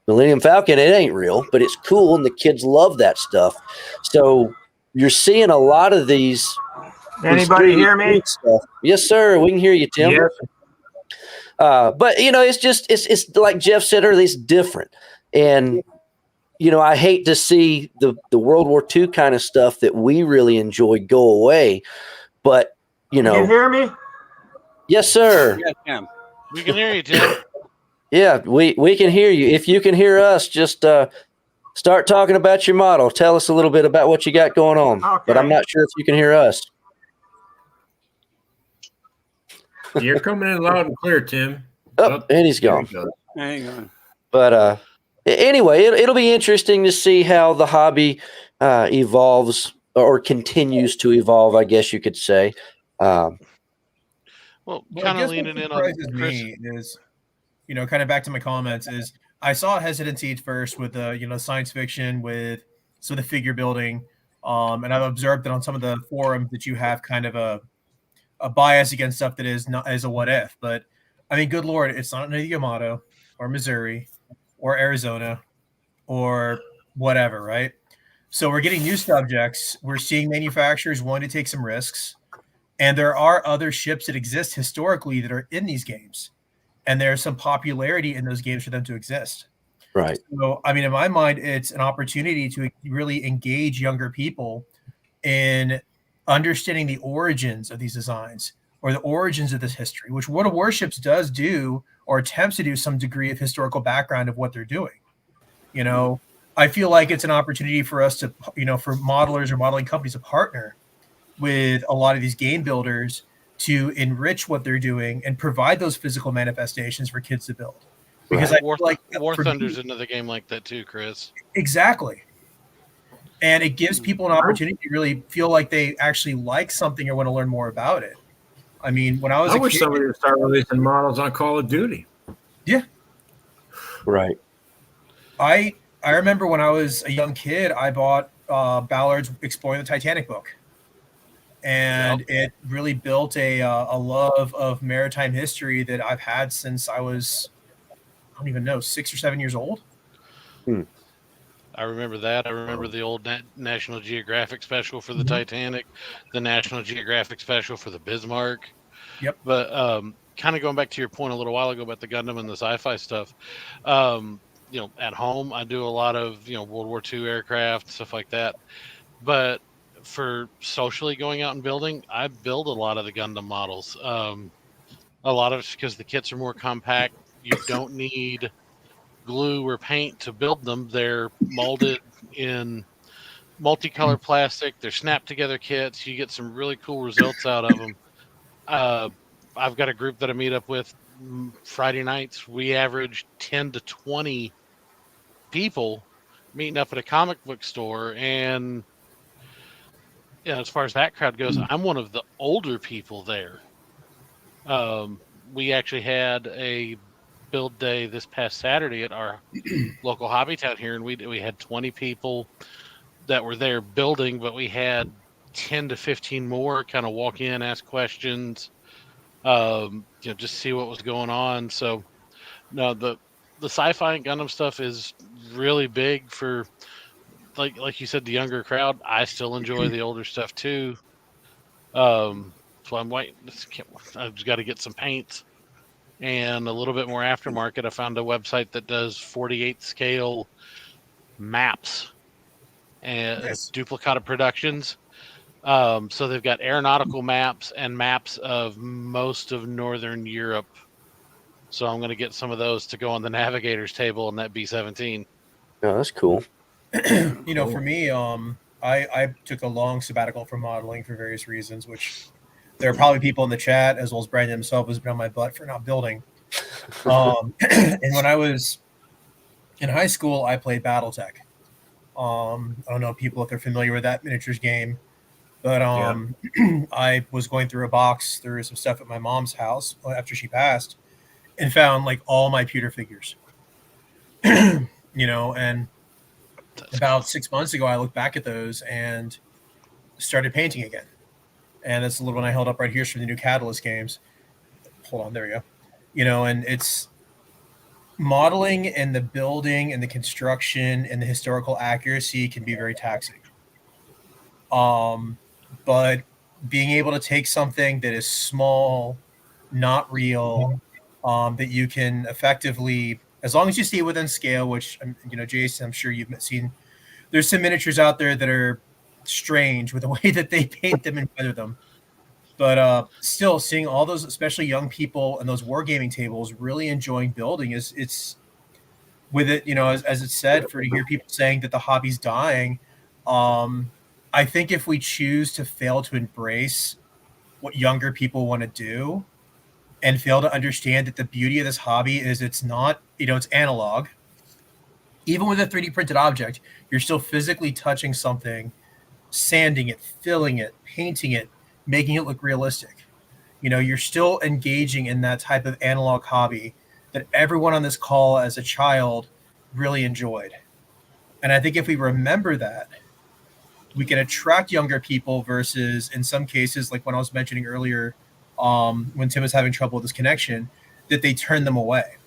Millennium Falcon, it ain't real, but it's cool, and the kids love that stuff. So you're seeing a lot of these. Anybody hear me? Stuff. Yes, sir. We can hear you, Tim. Yes. But it's just it's like Jeff said earlier, it's different, and I hate to see the World War II kind of stuff that we really enjoy go away. But You hear me? yes, sir. Yes, Tim. We can hear you, Tim. Yeah, we can hear you. If you can hear us, just start talking about your model. Tell us a little bit about what you got going on. Okay. But I'm not sure if you can hear us. You're coming in loud and clear, Tim. Oh, and he's gone. Hang on. But anyway, it'll be interesting to see how the hobby evolves or continues to evolve, I guess you could say. Well, Well, I kind guess of what leaning in on surprises Chris. me is, kind of back to my comments, is I saw hesitancy at first with science fiction, with some of the figure building, and I've observed that on some of the forums that you have kind of a bias against stuff that is not as a what if. But I mean, good Lord, it's not in Yamato or Missouri or Arizona or whatever, right? So we're getting new subjects. We're seeing manufacturers wanting to take some risks. And there are other ships that exist historically that are in these games. And there's some popularity in those games for them to exist. Right. So, I mean, in my mind, it's an opportunity to really engage younger people in understanding the origins of these designs or the origins of this history, which World of Warships does do or attempts to do some degree of historical background of what they're doing. I feel like it's an opportunity for us to, for modelers or modeling companies to partner with a lot of these game builders to enrich what they're doing and provide those physical manifestations for kids to build. Because I feel like War for Thunder's me- into the game like that too, Chris. Exactly. And it gives people an opportunity to really feel like they actually like something or want to learn more about it. I mean, when I was I a wish kid, somebody would start releasing models on Call of Duty. yeah, Right. I remember when I was a young kid, I bought Ballard's Exploring the Titanic book. And it really built a love of maritime history that I've had since I was, I don't even know, 6 or 7 years old. I remember that. I remember the old National Geographic special for the Titanic, the National Geographic special for the Bismarck. Yep. But kind of going back to your point a little while ago about the Gundam and the sci-fi stuff, at home I do a lot of World War II aircraft, stuff like that. But for socially going out and building, I build a lot of the Gundam models. A lot of it's because the kits are more compact. You don't need glue or paint to build them. They're molded in multicolor plastic. They're snapped together kits. You get some really cool results out of them. I've got a group that I meet up with Friday nights. We average 10 to 20 people meeting up at a comic book store. And as far as that crowd goes, I'm one of the older people there. We actually had a build day this past Saturday at our local hobby town here, and we had 20 people that were there building, but we had 10 to 15 more kind of walk in, ask questions, just see what was going on. So no, the sci-fi and Gundam stuff is really big for, like you said, the younger crowd. I still enjoy the older stuff too. So I'm waiting. I've just got to get some paints and a little bit more aftermarket. I found a website that does 48 scale maps and duplicata productions. So they've got aeronautical maps and maps of most of Northern Europe. So I'm going to get some of those to go on the navigator's table on that B-17. Oh, that's cool. For me, I took a long sabbatical from modeling for various reasons, which there are probably people in the chat, as well as Brandon himself, who's been on my butt for not building. And when I was in high school, I played BattleTech. I don't know people if they're familiar with that miniatures game, but I was going through a box through some stuff at my mom's house after she passed, and found like all my pewter figures. And about 6 months ago, I looked back at those and started painting again. And that's the little one I held up right here from the new Catalyst games. Hold on, there we go. And modeling and the building and the construction and the historical accuracy can be very taxing. But being able to take something that is small, not real, that you can effectively, as long as you stay within scale, which, Jason, I'm sure you've seen, there's some miniatures out there that are strange with the way that they paint them and feather them. But still, seeing all those, especially young people and those wargaming tables, really enjoying building it's with it. As it said, to hear people saying that the hobby's dying, I think if we choose to fail to embrace what younger people want to do and fail to understand that the beauty of this hobby is it's not, it's analog. Even with a 3D printed object, you're still physically touching something, sanding it, filling it, painting it, making it look realistic. You're still engaging in that type of analog hobby that everyone on this call as a child really enjoyed. And I think if we remember that, we can attract younger people versus, in some cases, like when I was mentioning earlier, when Tim was having trouble with his connection, that they turn them away.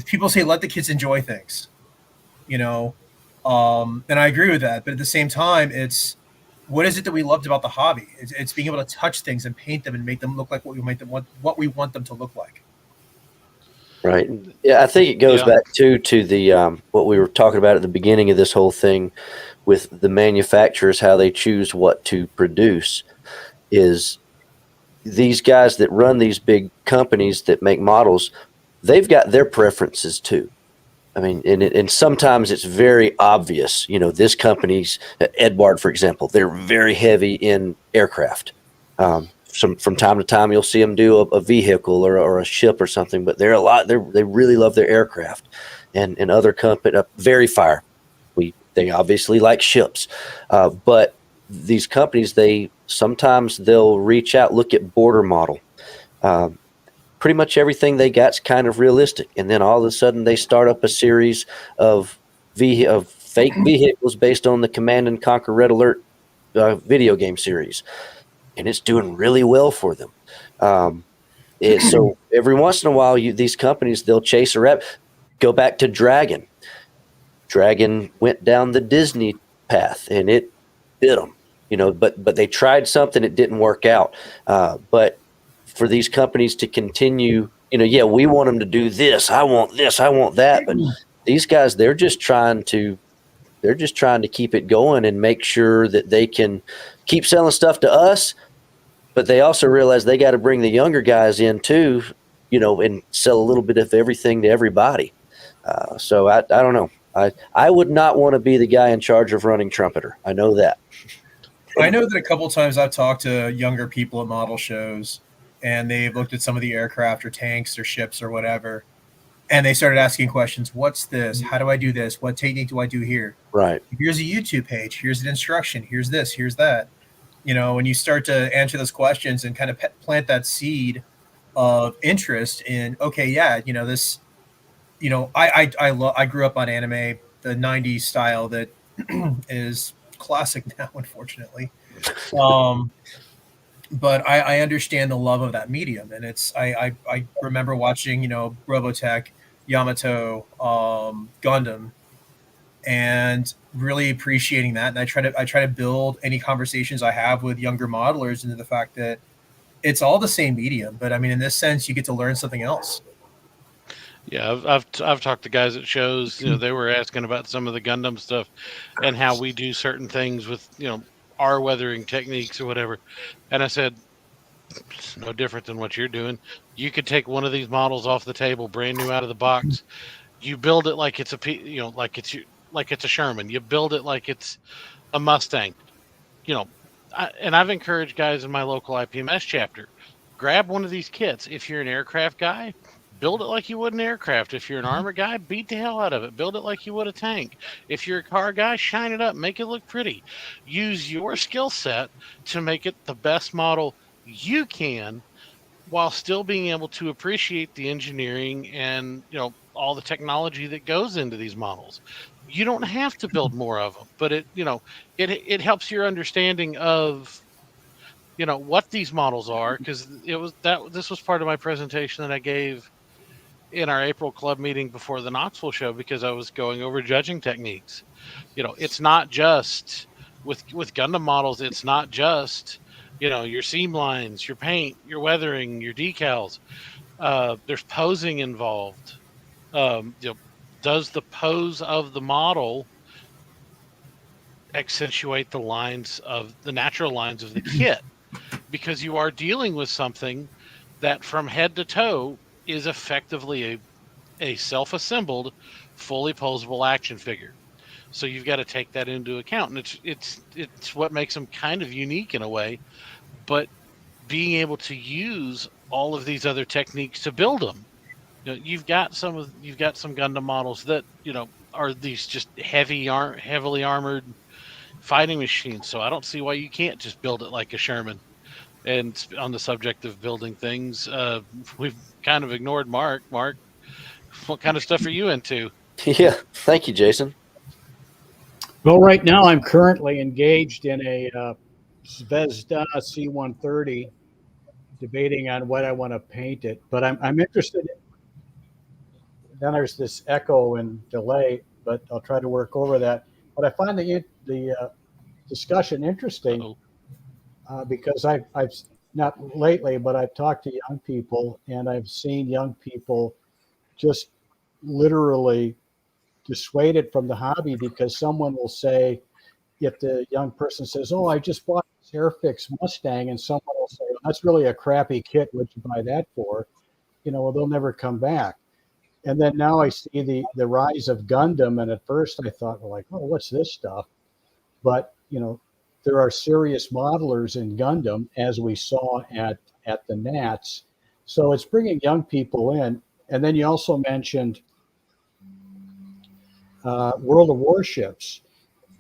People say, let the kids enjoy things, and I agree with that. But at the same time, it's, what is it that we loved about the hobby? It's being able to touch things and paint them and make them look like what we want them to look like. Right. Yeah, I think it goes back to the what we were talking about at the beginning of this whole thing with the manufacturers, how they choose what to produce. Is these guys that run these big companies that make models, they've got their preferences too. I mean, and sometimes it's very obvious. This company's Edward, for example, they're very heavy in aircraft. From time to time, you'll see them do a vehicle or a ship or something, but they really love their aircraft. And other company, Verifier, they obviously like ships, but these companies, sometimes they'll reach out, look at border model. Pretty much everything they got's kind of realistic, and then all of a sudden they start up a series of fake vehicles based on the Command and Conquer Red Alert video game series, and it's doing really well for them. So every once in a while, these companies, they'll chase a rabbit. Go back to Dragon. Dragon went down the Disney path, and it bit them. But they tried something, it didn't work out. But for these companies to continue, we want them to do this. I want this. I want that. But these guys, they're just trying to keep it going and make sure that they can keep selling stuff to us. But they also realize they got to bring the younger guys in too, and sell a little bit of everything to everybody. So I don't know. I would not want to be the guy in charge of running Trumpeter. I know that. I know that a couple of times I've talked to younger people at model shows, and they've looked at some of the aircraft or tanks or ships or whatever, and they started asking questions. What's this? How do I do this? What technique do I do here? Right. Here's a YouTube page. Here's an instruction. Here's this. Here's that. When you start to answer those questions and kind of plant that seed of interest in, okay, yeah, this, I grew up on anime, the 90s style that is classic now, unfortunately. But I understand the love of that medium, and I remember watching Robotech, Yamato, Gundam, and really appreciating that. And I try to build any conversations I have with younger modelers into the fact that it's all the same medium, but I mean, in this sense, you get to learn something else. Yeah, I've talked to guys at shows. They were asking about some of the Gundam stuff and how we do certain things with our weathering techniques or whatever. And I said, it's no different than what you're doing. You could take one of these models off the table, brand new out of the box. You build it like it's like it's a Sherman. You build it like it's a Mustang. And I've encouraged guys in my local IPMS chapter, grab one of these kits. If you're an aircraft guy, build it like you would an aircraft. If you're an armor guy, beat the hell out of it. Build it like you would a tank. If you're a car guy, shine it up. Make it look pretty. Use your skill set to make it the best model you can, while still being able to appreciate the engineering and all the technology that goes into these models. You don't have to build more of them, but it helps your understanding of what these models are, because this was part of my presentation that I gave in our April club meeting before the Knoxville show because I was going over judging techniques. It's not just with Gundam models. It's not just your seam lines, your paint, your weathering, your decals. There's posing involved. Does the pose of the model accentuate the natural lines of the kit? Because you are dealing with something that from head to toe is effectively a self-assembled, fully posable action figure. So you've got to take that into account, and it's what makes them kind of unique in a way. But being able to use all of these other techniques to build them, you've got some Gundam models that are these just heavily armored fighting machines. So I don't see why you can't just build it like a Sherman. And on the subject of building things, we've kind of ignored Mark. Mark, what kind of stuff are you into? Yeah, thank you, Jason. Well, right now I'm currently engaged in a Zvezda C-130, debating on what I want to paint it. But I'm interested. Then there's this echo and delay, but I'll try to work over that. But I find the discussion interesting because I've not lately, but I've talked to young people, and I've seen young people just literally dissuaded from the hobby because someone will say, if the young person says, "Oh, I just bought this Airfix Mustang," and someone will say, "Well, that's really a crappy kit. What'd you buy that for?" Well, they'll never come back. And then now I see the rise of Gundam, and at first I thought, well, like, oh, what's this stuff? But there are serious modelers in Gundam, as we saw at the Nats. So it's bringing young people in. And then you also mentioned World of Warships.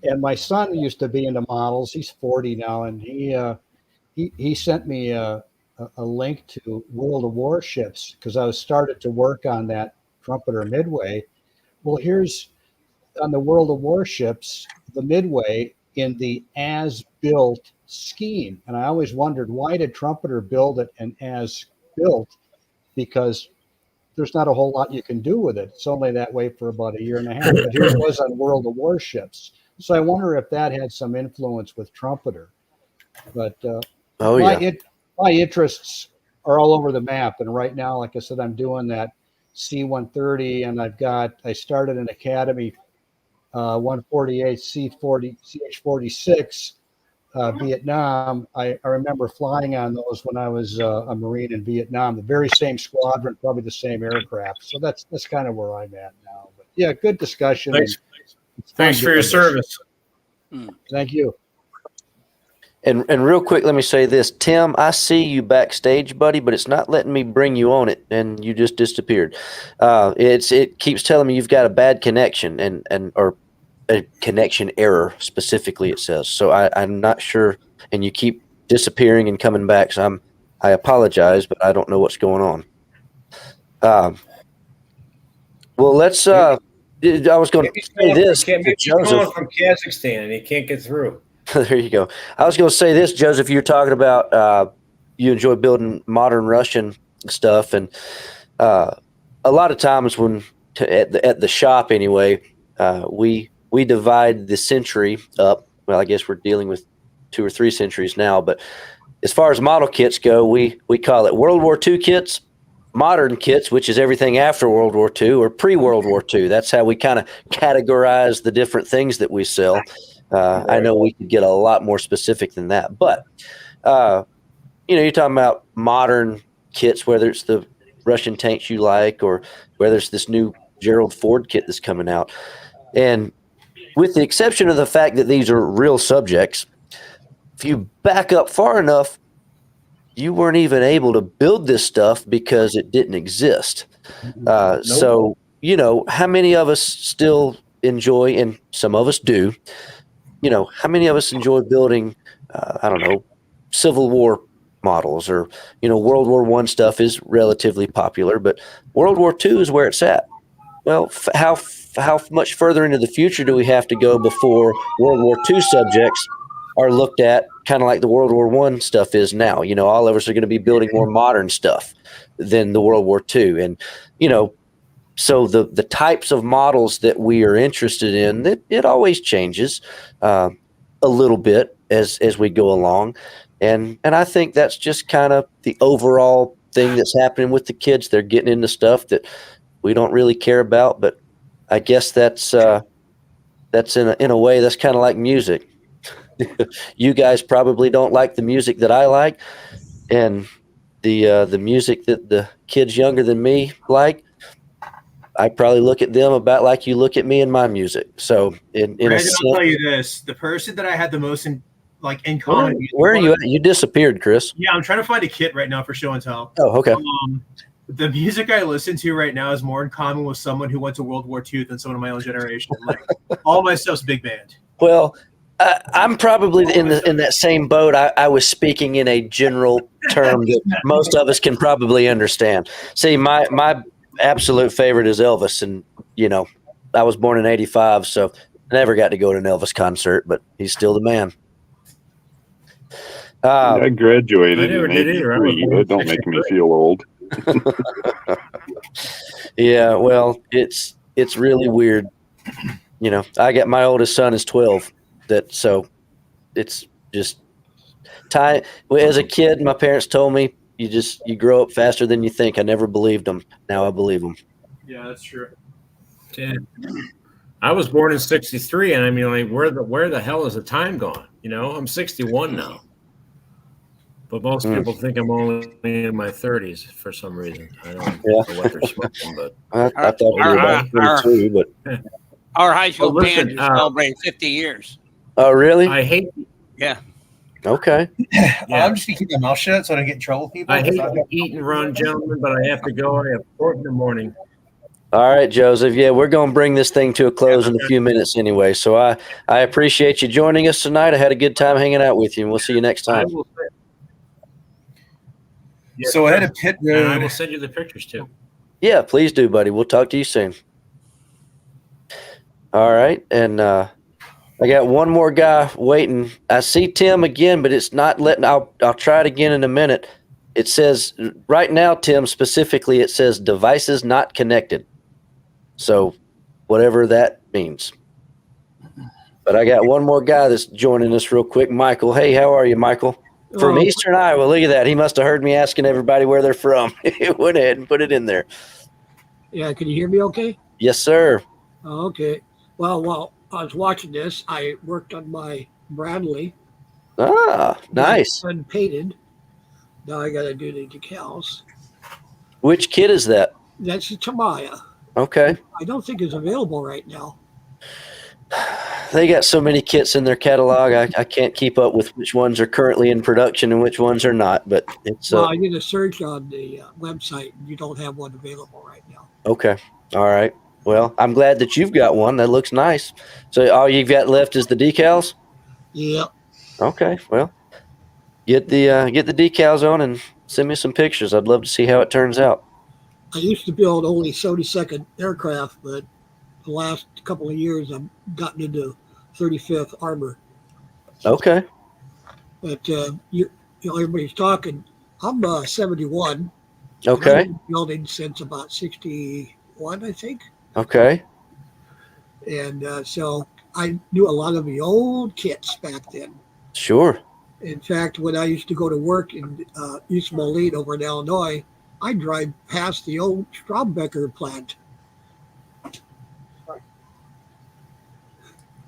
And my son used to be into models. He's 40 now, and he sent me a link to World of Warships because I was started to work on that Trumpeter Midway. Well, here's on the World of Warships, the Midway in the as-built scheme. And I always wondered, why did Trumpeter build it an as-built? Because there's not a whole lot you can do with it. It's only that way for about a year and a half. But here it was on World of Warships. So I wonder if that had some influence with Trumpeter. But my interests are all over the map. And right now, like I said, I'm doing that C-130, and I started an Academy 148 CH-46 Vietnam. I remember flying on those when I was a Marine in Vietnam, the very same squadron, probably the same aircraft. So that's kind of where I'm at now. But yeah, good discussion. Thanks for your service. Thank you. And real quick, let me say this. Tim, I see you backstage, buddy, but it's not letting me bring you on it, and you just disappeared. It keeps telling me you've got a bad connection or a connection error specifically, it says. So I'm not sure, and you keep disappearing and coming back. So I apologize, but I don't know what's going on. Well, let's I was going to say this. Maybe calling from Kazakhstan and he can't get through. There you go. I was going to say this, Joseph. You're talking about you enjoy building modern Russian stuff, and a lot of times at the shop anyway, we divide the century up. Well, I guess we're dealing with 2 or 3 centuries now, but as far as model kits go, we call it World War II kits, modern kits, which is everything after World War II, or pre-World War II. That's how we kind of categorize the different things that we sell. I know we could get a lot more specific than that, but you're talking about modern kits, whether it's the Russian tanks you like, or whether it's this new Gerald Ford kit that's coming out. And with the exception of the fact that these are real subjects, if you back up far enough, you weren't even able to build this stuff because it didn't exist. Nope. So, how many of us still enjoy, and some of us do, how many of us enjoy building, Civil War models, or, World War I stuff is relatively popular, but World War II is where it's at. Well, how much further into the future do we have to go before World War II subjects are looked at kind of like the World War I stuff is now? All of us are going to be building more modern stuff than the World War II. And, so the types of models that we are interested in, it always changes a little bit as we go along, and I think that's just kind of the overall thing that's happening with the kids. They're getting into stuff that we don't really care about, but I guess that's in a way that's kind of like music. You guys probably don't like the music that I like, and the music that the kids younger than me like, I probably look at them about like you look at me and my music. So in a Brandon, sense, I'll tell you this: the person that I had the most in common. where are you at? You disappeared, Chris. Yeah, I'm trying to find a kit right now for show and tell. Oh, okay. The music I listen to right now is more in common with someone who went to World War II than someone of my own generation. Like all my stuff's big band. Well, I'm probably in that same boat. I was speaking in a general term that most of us can probably understand. See, my absolute favorite is Elvis, and I was born in '85, so I never got to go to an Elvis concert, but he's still the man. I graduated I never in did either. I was '83. born It don't make me 63. feel old. Yeah, well, it's really weird. I got my oldest son is 12. So it's just time. As a kid, my parents told me you grow up faster than you think. I never believed them. Now I believe them. Yeah, that's true. Yeah. I was born in '63, and I mean, like, where the hell is the time gone? I'm 61 now. But most people think I'm only in my 30s for some reason. I don't know what they're smoking, but I thought you were about 22, but our high school listen, band is celebrating 50 years. Oh, really? I hate. Yeah. Okay. Yeah. I'm just gonna keep my mouth shut so I don't get in trouble with people. I hate to eat and run, gentlemen, but I have to go. I have court in the morning. All right, Joseph. Yeah, we're going to bring this thing to a close in a few minutes anyway. So I appreciate you joining us tonight. I had a good time hanging out with you, and we'll see you next time. So ahead of Pit And I Road. will send you the pictures too. Yeah, please do, buddy. We'll talk to you soon. All right, and I got one more guy waiting. I see Tim again, but it's not letting. I'll try it again in a minute. It says right now, Tim, specifically, it says devices not connected. So whatever that means. But I got one more guy that's joining us real quick. Michael. Hey, how are you, Michael? From Eastern Iowa. Look at that. He must have heard me asking everybody where they're from. He went ahead and put it in there. Yeah, can you hear me okay? Yes, sir. Oh, okay. Well, while I was watching this, I worked on my Bradley. Ah, nice. Unpainted. Now I got to do the decals. Which kit is that? That's the Tamaya. Okay. I don't think it's available right now. They got so many kits in their catalog. I can't keep up with which ones are currently in production and which ones are not. But it's Well, I did a search on the website, and you don't have one available right now. okay. All right. Well, I'm glad that you've got one. That looks nice. So all you've got left is the decals? Yep. Okay. Well, get the decals on and send me some pictures. I'd love to see how it turns out. I used to build only 72nd aircraft, but the last couple of years I've gotten into 35th Armor. Okay. But everybody's talking. I'm 71. Okay. I've been building since about 61, I think. Okay. And so I knew a lot of the old kits back then. Sure. In fact, when I used to go to work in East Moline over in Illinois, I'd drive past the old Strombecker plant.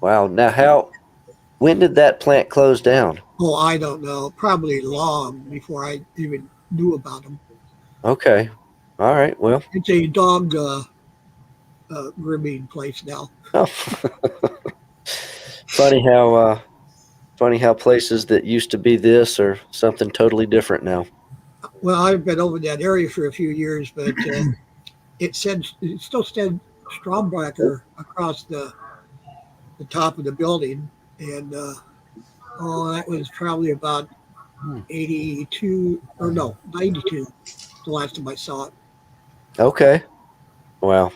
Wow. Now, when did that plant close down? Oh, I don't know. Probably long before I even knew about them. Okay. All right. Well. It's a dog grooming place now. Oh. Funny how places that used to be this are something totally different now. Well, I've been over that area for a few years, but it still said Strombecker across the top of the building, and that was probably about 82 or no 92 the last time I saw it. Okay. Wow.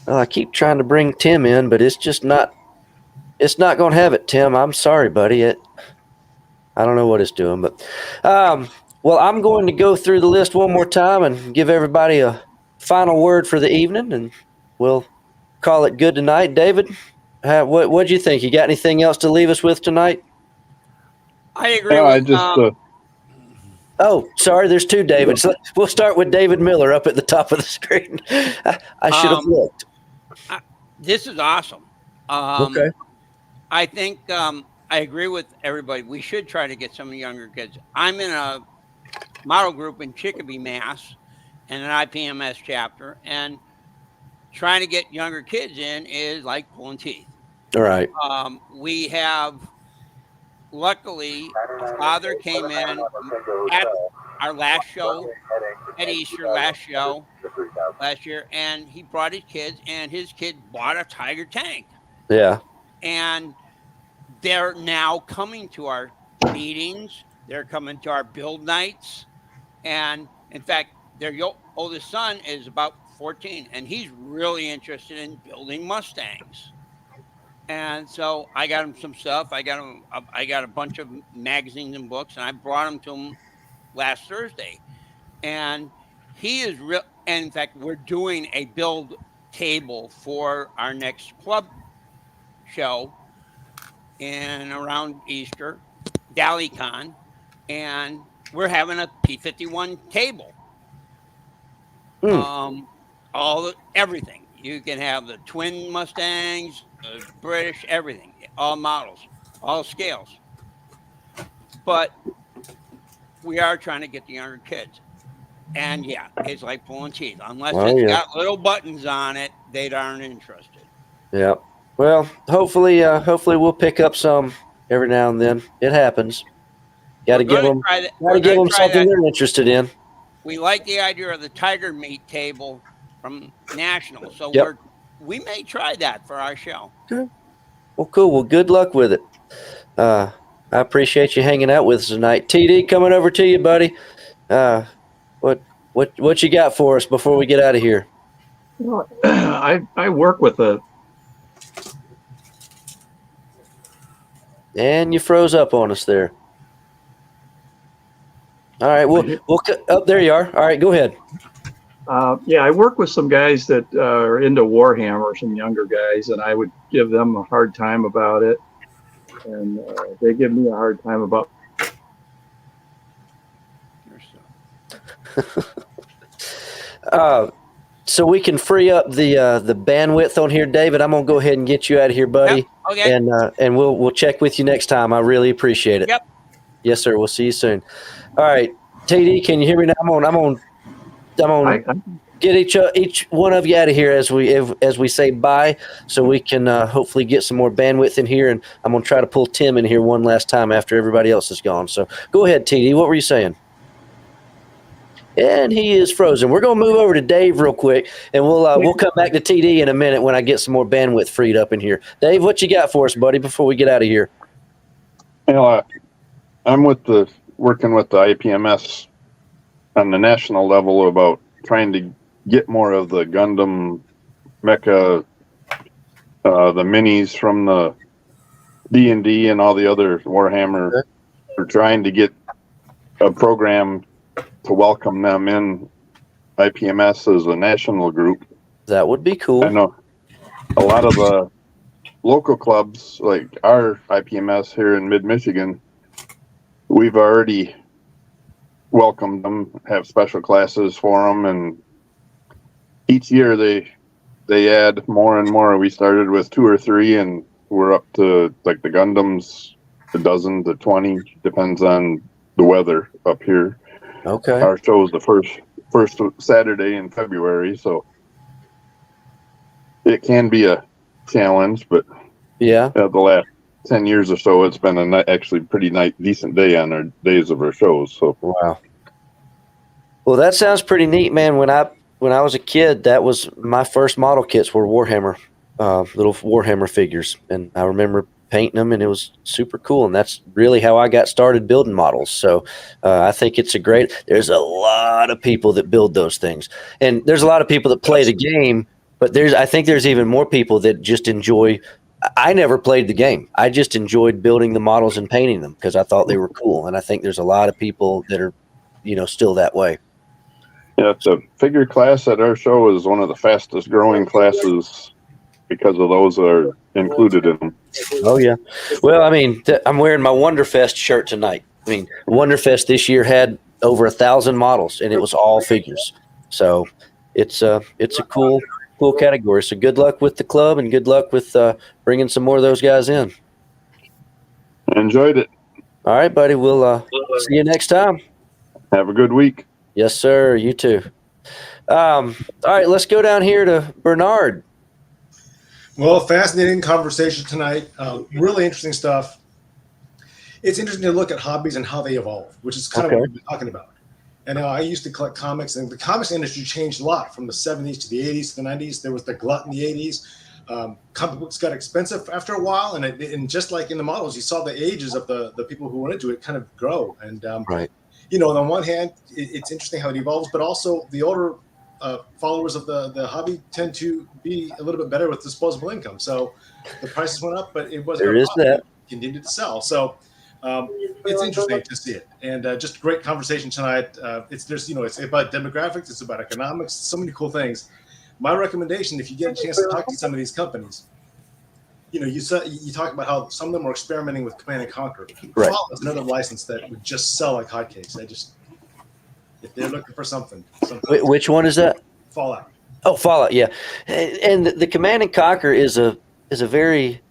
Well, I keep trying to bring Tim in, but it's just not. It's not going to have it, Tim. I'm sorry, buddy. I don't know what it's doing, but Well, I'm going to go through the list one more time and give everybody a final word for the evening, and we'll call it good tonight. David, what'd you think? You got anything else to leave us with tonight? I agree No, with. I just Oh, sorry, there's two Davids. We'll start with David Miller up at the top of the screen. I should have looked. This is awesome. Okay. I think I agree with everybody. We should try to get some younger kids. I'm in a model group in Chicopee, Mass, and an IPMS chapter, and trying to get younger kids in is like pulling teeth. All right. We have, luckily, a father came in at our last show, at Easter last year, and he brought his kids, and his kid bought a Tiger tank. Yeah. And they're now coming to our meetings. They're coming to our build nights. And in fact, their oldest son is about 14, and he's really interested in building Mustangs. And so I got him some stuff. I got a bunch of magazines and books, and I brought them to him last Thursday. And he is real. And in fact, we're doing a build table for our next club show in around Easter, DallyCon, and we're having a P-51 table. Everything. You can have the twin Mustangs, the British, everything, all models, all scales. But we are trying to get the younger kids. And yeah, it's like pulling teeth. Unless it's got little buttons on it, they aren't interested. Yeah. Well, hopefully we'll pick up some every now and then. It happens. Got to give them something they're interested in. We like the idea of the tiger meat table from National, so we may try that for our show. Okay. Well, cool. Well, good luck with it. I appreciate you hanging out with us tonight. TD, coming over to you, buddy. What you got for us before we get out of here? Well, I work with a. And you froze up on us there. All right. Well, there you are. All right, go ahead. I work with some guys that are into Warhammer, some younger guys, and I would give them a hard time about it, and they give me a hard time about. So we can free up the bandwidth on here, David. I'm gonna go ahead and get you out of here, buddy. Yep. Okay. And we'll check with you next time. I really appreciate it. Yep. Yes, sir. We'll see you soon. All right, TD, can you hear me now? I'm on. Get each one of you out of here as we say bye, so we can hopefully get some more bandwidth in here. And I'm gonna try to pull Tim in here one last time after everybody else is gone. So go ahead, TD. What were you saying? And he is frozen. We're going to move over to Dave real quick, and we'll come back to TD in a minute when I get some more bandwidth freed up in here. Dave, what you got for us, buddy, before we get out of here? I'm working with the IPMS on the national level about trying to get more of the Gundam mecha, the minis from the D&D and all the other Warhammer. We're trying to get a program to welcome them in IPMS as a national group. That would be cool. I know a lot of the local clubs, like our IPMS here in mid-Michigan, we've already welcomed them, have special classes for them, and each year they add more and more. We started with 2 or 3, and we're up to like the Gundams, a dozen to 20, depends on the weather up here. Okay. Our show is the first Saturday in February, so it can be a challenge, but the last 10 years or so, it's been actually pretty decent day on our days of our shows. So wow. Well, that sounds pretty neat, man. When I was a kid, that was my first model kits were Warhammer, little Warhammer figures, and I remember painting them, and it was super cool. And that's really how I got started building models. So I think there's a lot of people that build those things, and there's a lot of people that play the game, but I think there's even more people that just enjoy. I never played the game. I just enjoyed building the models and painting them because I thought they were cool. And I think there's a lot of people that are, still that way. Yeah, the figure class at our show is one of the fastest growing classes because of those that are included in them. Oh yeah. Well, I mean, I'm wearing my Wonderfest shirt tonight. I mean, Wonderfest this year had over 1,000 models, and it was all figures. So it's a cool category. So good luck with the club, and good luck with bringing some more of those guys in. I enjoyed it. All right, buddy. We'll see you next time. Have a good week. Yes, sir. You too. All right, let's go down here to Bernard. Well, fascinating conversation tonight. Really interesting stuff. It's interesting to look at hobbies and how they evolve, which is kind of what we've been talking about. And I used to collect comics, and the comics industry changed a lot from the 70s to the 80s to the 90s. There was the glut in the 80s. Comic books got expensive after a while, and just like in the models, you saw the ages of the people who went into it kind of grow. And right. On one hand, it's interesting how it evolves, but also the older followers of the hobby tend to be a little bit better with disposable income. So the prices went up, but it wasn't. There is that. Continued to sell. So it's interesting to see it, and just a great conversation tonight. It's about demographics, it's about economics, so many cool things. My recommendation, if you get a chance to talk to some of these companies, you talk about how some of them are experimenting with Command and Conquer. Right. Fallout is another license that would just sell like hotcakes. If they're looking for something. Which one is that? Fallout. Oh, Fallout, yeah. And the Command and Conquer is a very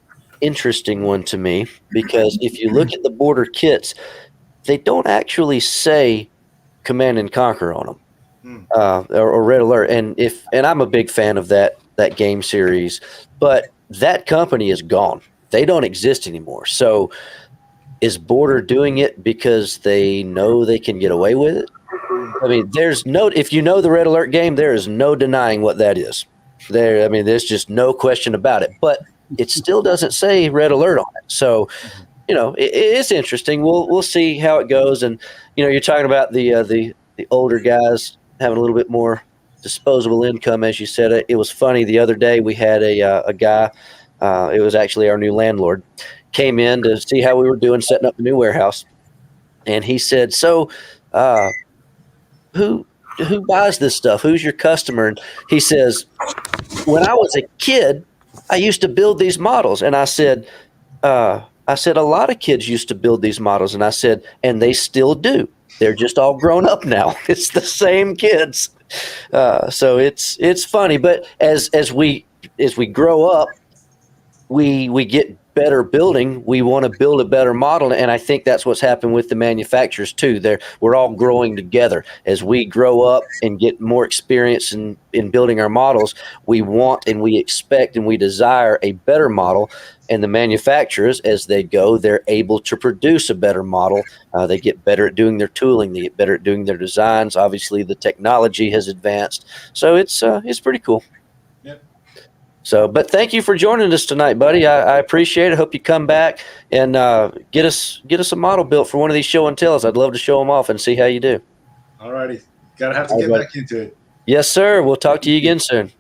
interesting one to me, because if you look at the border kits, they don't actually say Command and Conquer on them. Or Red Alert, and I'm a big fan of that game series, but that company is gone. They don't exist anymore. So is Border doing it because they know they can get away with it? I mean, if you know the Red Alert game, there is no denying what that is. There's just no question about it. But it still doesn't say Red Alert on it. So, it's interesting. We'll see how it goes. And you're talking about the older guys having a little bit more disposable income, as you said. It was funny. The other day we had a guy, it was actually our new landlord, came in to see how we were doing setting up the new warehouse. And he said, so who buys this stuff? Who's your customer? And he says, when I was a kid, I used to build these models. And I said, a lot of kids used to build these models. And I said, and they still do. They're just all grown up now. It's the same kids. So it's funny, but as we grow up, we get better building. We want to build a better model, and I think that's what's happened with the manufacturers too. We're all growing together as we grow up and get more experience in building our models. We want and we expect and we desire a better model. And the manufacturers, as they go, they're able to produce a better model. They get better at doing their tooling. They get better at doing their designs. Obviously, the technology has advanced. So it's pretty cool. Yep. So, but thank you for joining us tonight, buddy. I appreciate it. Hope you come back and get us a model built for one of these show and tells. I'd love to show them off and see how you do. All righty. Gotta have to get back into it. Yes, sir. We'll talk to you again soon.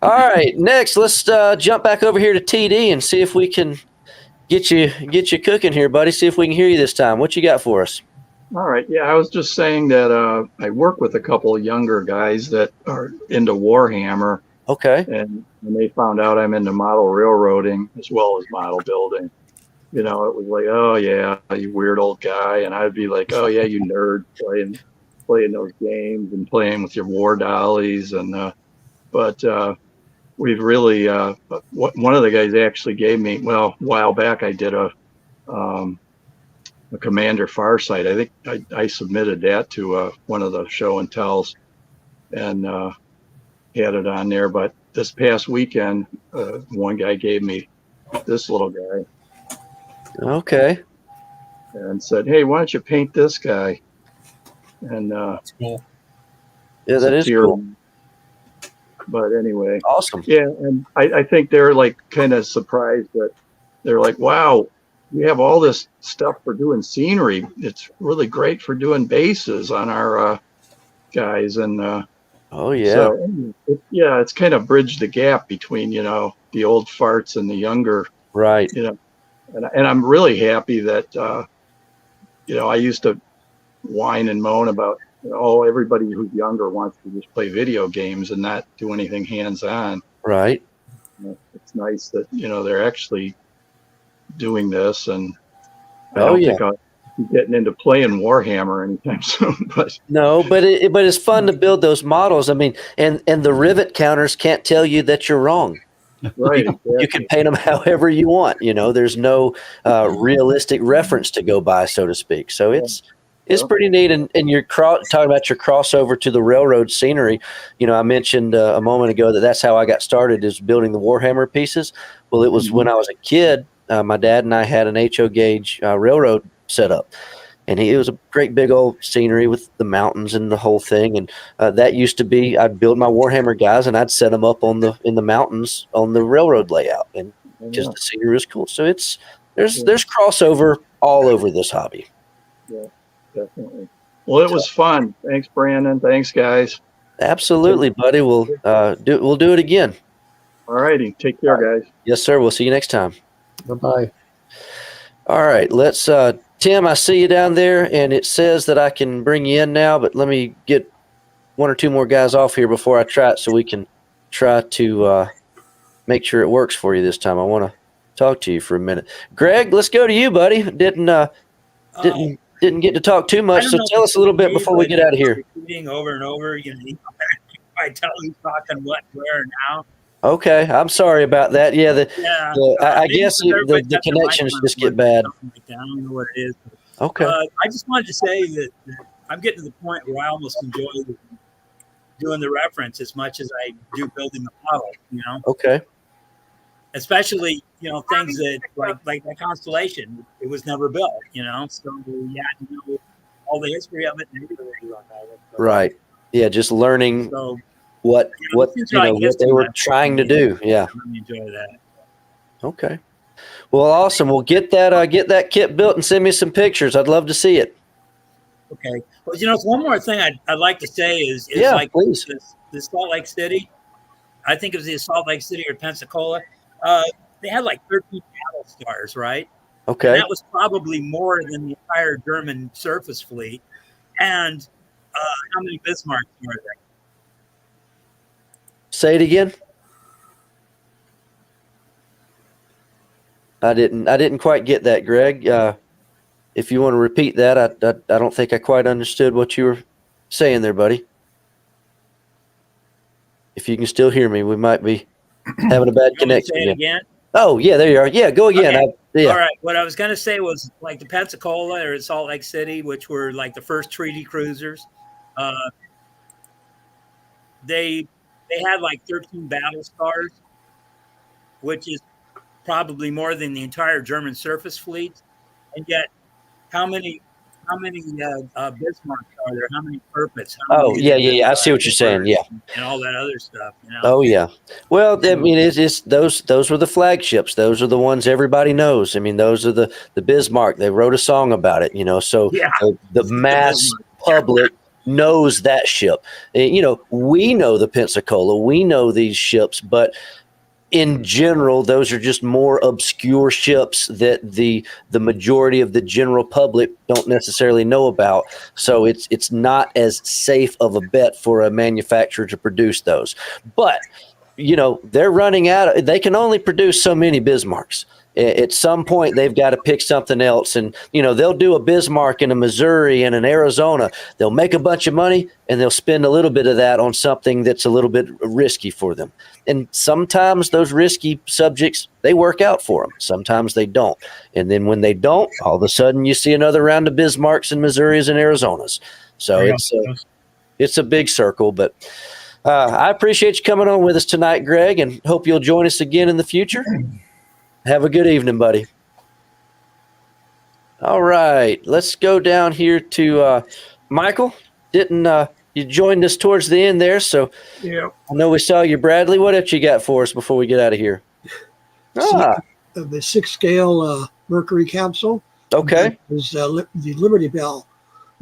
All right, next, let's jump back over here to TD and see if we can get you cooking here, buddy. See if we can hear you this time. What you got for us? All right. Yeah, I was just saying that I work with a couple of younger guys that are into Warhammer. Okay. And when they found out I'm into model railroading as well as model building, it was like, oh, yeah, you weird old guy. And I'd be like, oh, yeah, you nerd playing those games and playing with your war dollies. And but we've really one of the guys actually gave me, a while back I did a Commander Farsight. I think I submitted that to one of the show and tells and had it on there. But this past weekend, one guy gave me this little guy. Okay. And said, hey, why don't you paint this guy? And that's cool. Yeah, that is cool. But anyway, awesome. Yeah, and I think they're like kind of surprised that they're like, wow, we have all this stuff for doing scenery. It's really great for doing bases on our guys. And oh yeah, so it's kind of bridged the gap between the old farts and the younger, right? And I'm really happy that I used to whine and moan about, oh, everybody who's younger wants to just play video games and not do anything hands-on. Right. It's nice that, they're actually doing this, and I Oh, don't yeah. think I'll be getting into playing Warhammer anytime soon, but No, but it's fun to build those models. I mean, and the rivet counters can't tell you that you're wrong. right, You can paint them however you want. There's no realistic reference to go by, so to speak. So it's pretty neat. And you're talking about your crossover to the railroad scenery. I mentioned a moment ago that's how I got started, is building the Warhammer pieces. Well, it was when I was a kid. My dad and I had an HO gauge railroad set up. And it was a great big old scenery with the mountains and the whole thing. And that used to be, I'd build my Warhammer guys and I'd set them up in the mountains on the railroad layout, and because the scenery was cool. So there's crossover all over this hobby. Yeah, definitely. Well, it was fun. Thanks, Brandon. Thanks, guys. Absolutely, buddy. We'll do it again. All righty. Take care, guys. Yes, sir. We'll see you next time. Bye-bye. All right. Let's Tim, I see you down there, and it says that I can bring you in now, but let me get one or two more guys off here before I try it, so we can try to make sure it works for you this time. I want to talk to you for a minute. Greg, let's go to you, buddy. Didn't get to talk too much, so tell us a little bit before we get out of here. Repeating over and over, I tell you talking what, where, now. Okay, I'm sorry about that. Yeah, I guess the connections just get bad. I don't know what it is. Okay. I just wanted to say that I'm getting to the point where I almost enjoy doing the reference as much as I do building the model. Okay. Especially things that like the Constellation, it was never built. So you had to know all the history of it and everything. Right. Yeah, just learning. So, what they were trying to do. Yeah. I really enjoy that. Okay. Well, awesome. We'll get that kit built and send me some pictures. I'd love to see it. Okay. Well, one more thing I'd like to say is like please. The Salt Lake City. I think it was the Salt Lake City or Pensacola. They had like 13 battle stars, right? Okay. And that was probably more than the entire German surface fleet. And how many Bismarcks were there? Say it again. I didn't quite get that, Greg. If you want to repeat that, I don't think I quite understood what you were saying there, buddy. If you can still hear me, we might be having a bad connection. Say it again? Oh, yeah, there you are. Yeah, go again. Okay. All right. What I was going to say was like the Pensacola or Salt Lake City, which were like the first treaty cruisers. They had like 13 battle stars, which is probably more than the entire German surface fleet. And yet, how many Bismarcks are there? How many Purpets? Yeah. I see what you're saying. Yeah, and all that other stuff. Oh yeah. Well, I mean, it's those were the flagships. Those are the ones everybody knows. I mean, those are the Bismarck. They wrote a song about it. So the mass public knows that ship. We know the Pensacola. We know these ships, but in general, those are just more obscure ships that the majority of the general public don't necessarily know about. So it's not as safe of a bet for a manufacturer to produce those. But they're running out. They can only produce so many Bismarcks. At some point, they've got to pick something else. And, they'll do a Bismarck in a Missouri and an Arizona. They'll make a bunch of money, and they'll spend a little bit of that on something that's a little bit risky for them. And sometimes those risky subjects, they work out for them. Sometimes they don't. And then when they don't, all of a sudden you see another round of Bismarcks and Missouris and Arizonas. So it's a big circle. But I appreciate you coming on with us tonight, Greg, and hope you'll join us again in the future. Have a good evening, buddy. All right, let's go down here to Michael. You joined us towards the end there, so yeah. I know we saw you, Bradley. What else you got for us before we get out of here? The 6-scale Mercury capsule. Okay. Was the Liberty Bell.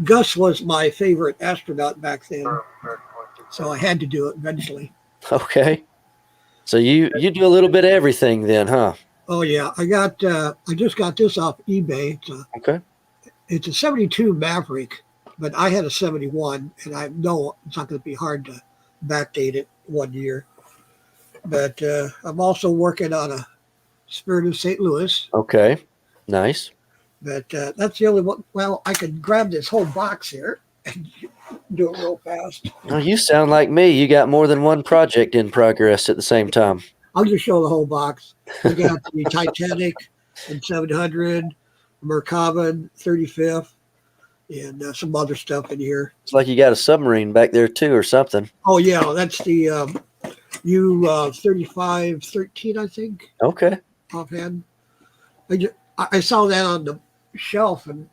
Gus was my favorite astronaut back then, so I had to do it eventually. Okay. So you do a little bit of everything then, huh? Oh yeah, I just got this off eBay. It's a 72 Maverick, but I had a 71, and I know it's not going to be hard to backdate it 1 year. But I'm also working on a Spirit of St. Louis. Okay. Nice. But that's the only one. Well, I could grab this whole box here and do it real fast. Oh, you sound like me. You got more than one project in progress at the same time. I'll just show the whole box. I got the Titanic and 700, Merkava 35th, and some other stuff in here. It's like you got a submarine back there too, or something. Oh yeah, that's the U-3513, I think. Okay. Offhand, I saw that on the shelf and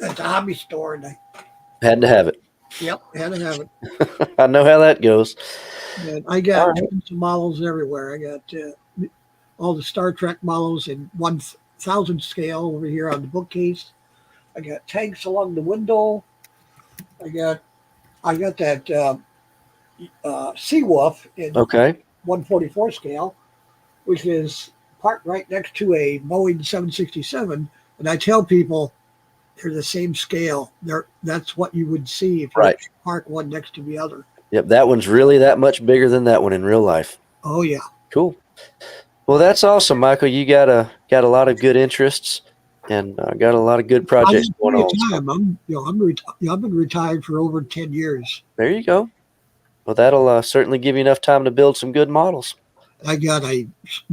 at the hobby store, and I had to have it. Yep, had to have it. I know how that goes. And I got tons of models everywhere. I got all the Star Trek models in 1,000 scale over here on the bookcase. I got tanks along the window. I got that Seawolf in 144 scale, which is parked right next to a Boeing 767. And I tell people they're the same scale. That's what you would see if you park one next to the other. Yep, that one's really that much bigger than that one in real life. Oh yeah. Cool. Well, that's awesome, Michael. You got a lot of good interests and got a lot of good projects going on. I've been retired for over 10 years. There you go. Well, that'll certainly give you enough time to build some good models. I got a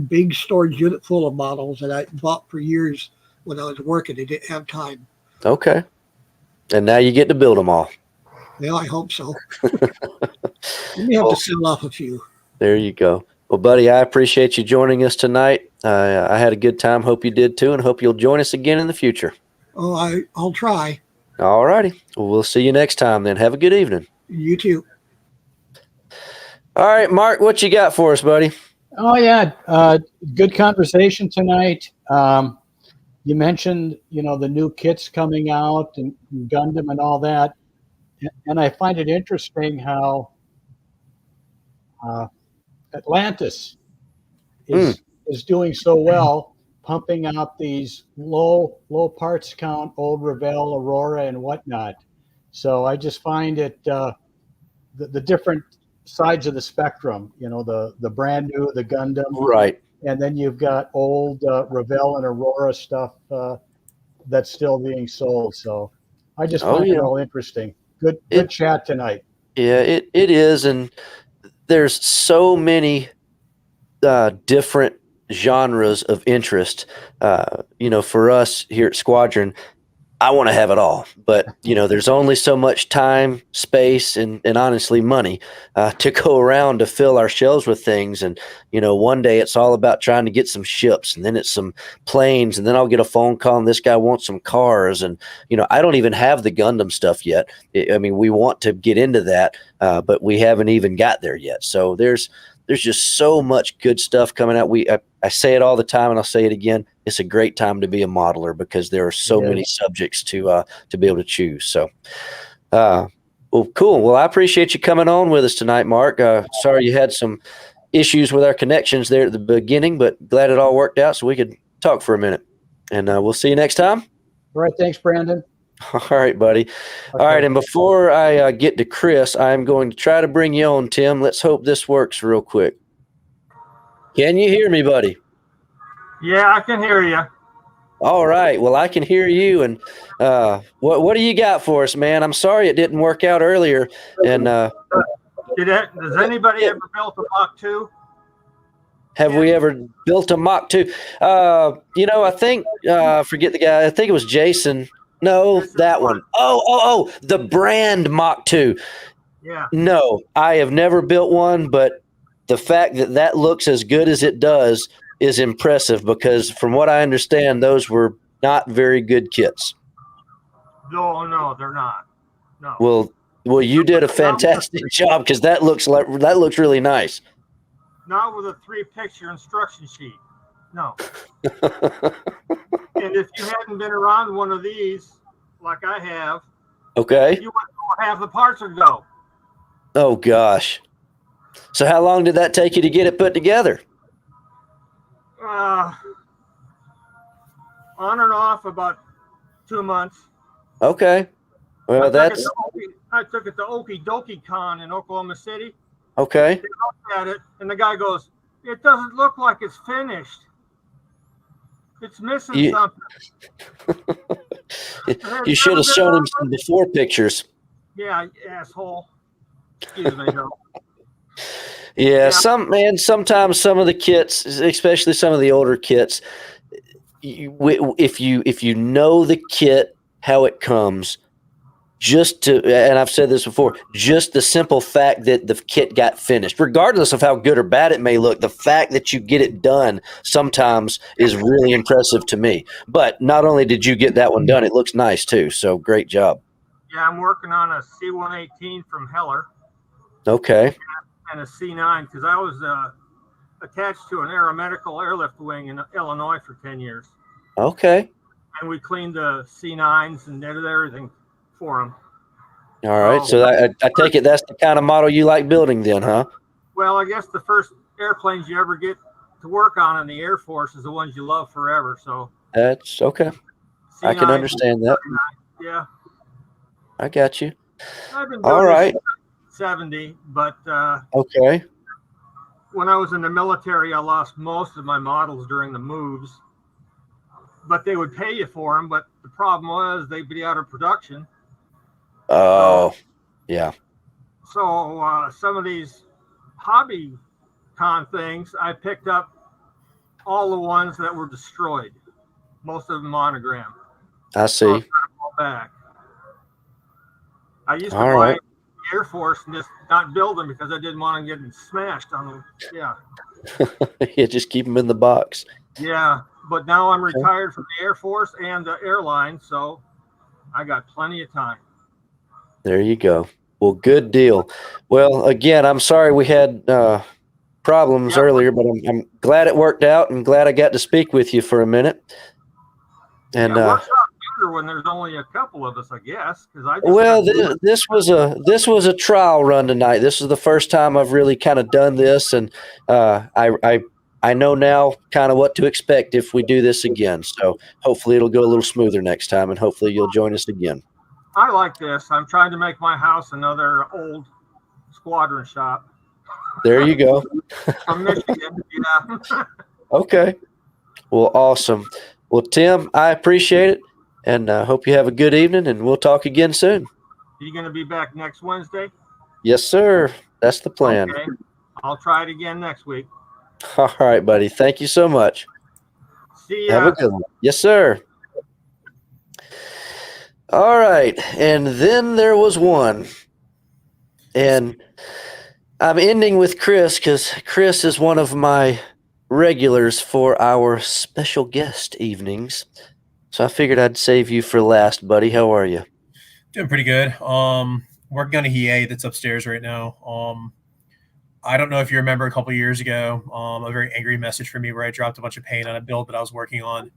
big storage unit full of models that I bought for years when I was working. I didn't have time. Okay. And now you get to build them all. Well, I hope so. Let me have to sell off a few. There you go. Well, buddy, I appreciate you joining us tonight. I had a good time. Hope you did too, and hope you'll join us again in the future. Oh, I'll try. All righty. Well, we'll see you next time then. Have a good evening. You too. All right, Mark, what you got for us, buddy? Oh, yeah. Good conversation tonight. You mentioned, the new kits coming out and Gundam and all that. And I find it interesting how Atlantis is doing so well, pumping out these low parts count, old Revell, Aurora, and whatnot. So I just find it the different sides of the spectrum. The brand new, the Gundam, right, and then you've got old Revell and Aurora stuff that's still being sold. So I just find it all interesting. Good chat tonight. Yeah, it is, and there's so many different genres of interest. For us here at Squadron, I want to have it all, but there's only so much time, space, and honestly money to go around to fill our shelves with things. And one day it's all about trying to get some ships, and then it's some planes, and then I'll get a phone call and this guy wants some cars, and I don't even have the Gundam stuff yet. We want to get into that, but we haven't even got there yet. So there's just so much good stuff coming out. I say it all the time, and I'll say it again. It's a great time to be a modeler because there are so many subjects to be able to choose. So, well, cool. Well, I appreciate you coming on with us tonight, Mark. Sorry you had some issues with our connections there at the beginning, but glad it all worked out so we could talk for a minute. And we'll see you next time. All right. Thanks, Brandon. All right, buddy. Okay. All right. And before I get to Chris, I'm going to try to bring you on, Tim. Let's hope this works real quick. Can you hear me, buddy? Yeah, I can hear you. All right. Well, I can hear you. And what do you got for us, man? I'm sorry it didn't work out earlier. And does anybody ever built a Mach 2? Have we ever built a Mach 2? I think forget the guy. I think it was Jason. No, that one. Oh, the brand Mach 2. Yeah. No, I have never built one, but the fact that looks as good as it does is impressive because from what I understand, those were not very good kits. No, they're not. No. Well, you did a fantastic job because that looks really nice. Not with a 3-picture instruction sheet. No. And if you hadn't been around one of these, like I have, okay, you wouldn't know half the parts would go. Oh gosh. So how long did that take you to get it put together? On and off about 2 months. Okay. Well, I took it to Okie Dokie Con in Oklahoma City. okay. They looked at it, and the guy goes, "It doesn't look like it's finished. It's missing something." You should have shown him some before pictures. Yeah, asshole. Excuse me, though. Yeah, sometimes some of the kits, especially some of the older kits, if you know the kit, how it comes, and I've said this before, just the simple fact that the kit got finished, regardless of how good or bad it may look, the fact that you get it done sometimes is really impressive to me. But not only did you get that one done, it looks nice too. So great job. Yeah, I'm working on a C-118 from Heller. Okay. And a C9 because I was attached to an aeromedical airlift wing in Illinois for 10 years. Okay. And we cleaned the C9s and did everything for them. All right. So I take it that's the kind of model you like building then, huh? Well, I guess the first airplanes you ever get to work on in the Air Force is the ones you love forever. So that's okay. C9, I can understand that. Yeah. I got you. I've been doing all right. 70, but okay. When I was in the military, I lost most of my models during the moves, but they would pay you for them. But the problem was they'd be out of production. Oh, yeah. So some of these hobby con things, I picked up all the ones that were destroyed, most of them monogram. I see. So back. I used to buy Air Force and just not build them because I didn't want to get them smashed on them. Yeah. Yeah, just keep them in the box. Yeah, but now I'm retired from the Air Force and the airline, so I got plenty of time. There you go. Well, good deal. Well, again, I'm sorry we had problems earlier, but I'm glad it worked out and glad I got to speak with you for a minute. And it works out better when there's only a couple of us, I guess. This was a trial run tonight. This is the first time I've really kind of done this, and I know now kind of what to expect if we do this again. So hopefully it'll go a little smoother next time, and hopefully you'll join us again. I like this. I'm trying to make my house another old squadron shop. There you go. From Michigan, yeah. Okay. Well, awesome. Well, Tim, I appreciate it, and I hope you have a good evening, and we'll talk again soon. Are you going to be back next Wednesday? Yes, sir. That's the plan. Okay. I'll try it again next week. All right, buddy. Thank you so much. See ya. Have a good one. Yes, sir. All right. And then there was one. And I'm ending with Chris because Chris is one of my regulars for our special guest evenings. So I figured I'd save you for last, buddy. How are you? Doing pretty good. Working on a EA that's upstairs right now. I don't know if you remember a couple of years ago, a very angry message from me where I dropped a bunch of paint on a build that I was working on.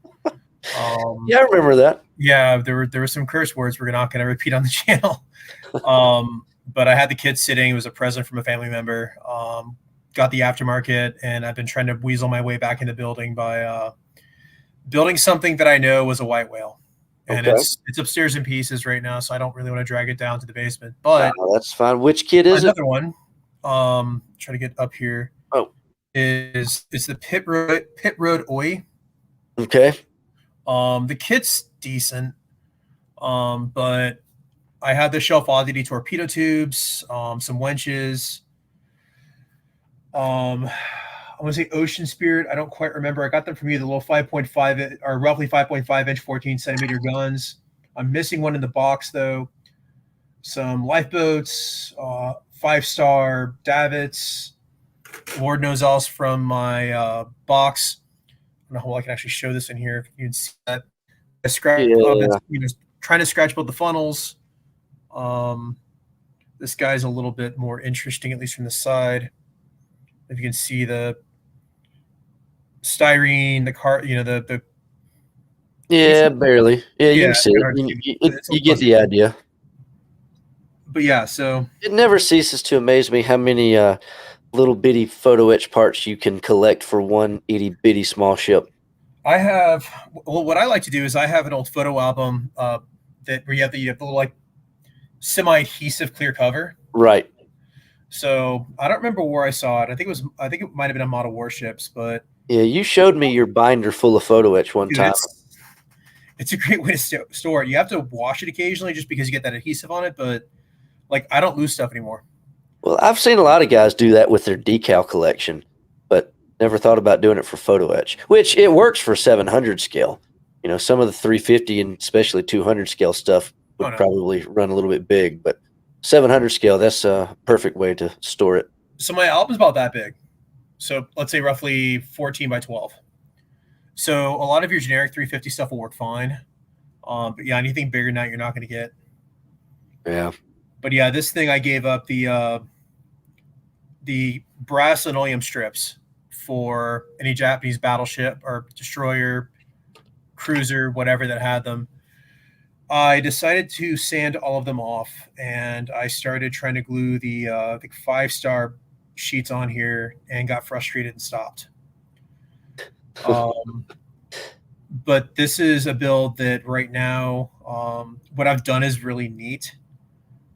Yeah, I remember that. Yeah, there were some curse words we're not going to repeat on the channel. But I had the kid sitting. It was a present from a family member. Got the aftermarket, and I've been trying to weasel my way back into building by building something that I know was a white whale. And it's upstairs in pieces right now, so I don't really want to drag it down to the basement. But that's fine. Which kid is another one? Try to get up here. It's the Pit Road Oi. Okay. The kit's decent. But I had the shelf oddity torpedo tubes, some winches. I want to say Ocean Spirit. I don't quite remember. I got them from you, the little 5.5 or roughly 5.5 inch, 14 centimeter guns. I'm missing one in the box though. Some lifeboats, 5-star davits, Lord knows else from my box. I don't know how I can actually show this in here. If you can see that, I scratched, trying to scratch both the funnels. This guy's a little bit more interesting, at least from the side. If you can see the styrene, the car, the yeah, barely. Yeah, you can see it. You get the idea. But yeah, so it never ceases to amaze me how many little bitty photo etch parts you can collect for one itty bitty small ship. I have, well, what I like to do is I have an old photo album that where you have the little like semi-adhesive clear cover. Right. So I don't remember where I saw it. I think it might have been on Model Warships, but Yeah, you showed me your binder full of photo etch one dude, time. it's a great way to store it. You have to wash it occasionally just because you get that adhesive on it, but like I don't lose stuff anymore. Well, I've seen a lot of guys do that with their decal collection, but never thought about doing it for photo etch, which it works for 700 scale. You know, some of the 350 and especially 200 scale stuff would probably run a little bit big, but 700 scale, that's a perfect way to store it. So my album's about that big. So let's say roughly 14 by 12. So a lot of your generic 350 stuff will work fine. But yeah, anything bigger than that, you're not going to get. Yeah. But yeah, this thing I gave up the brass linoleum strips for any Japanese battleship or destroyer, cruiser, whatever that had them. I decided to sand all of them off, and I started trying to glue the 5-star sheets on here and got frustrated and stopped. But this is a build that right now, what I've done is really neat.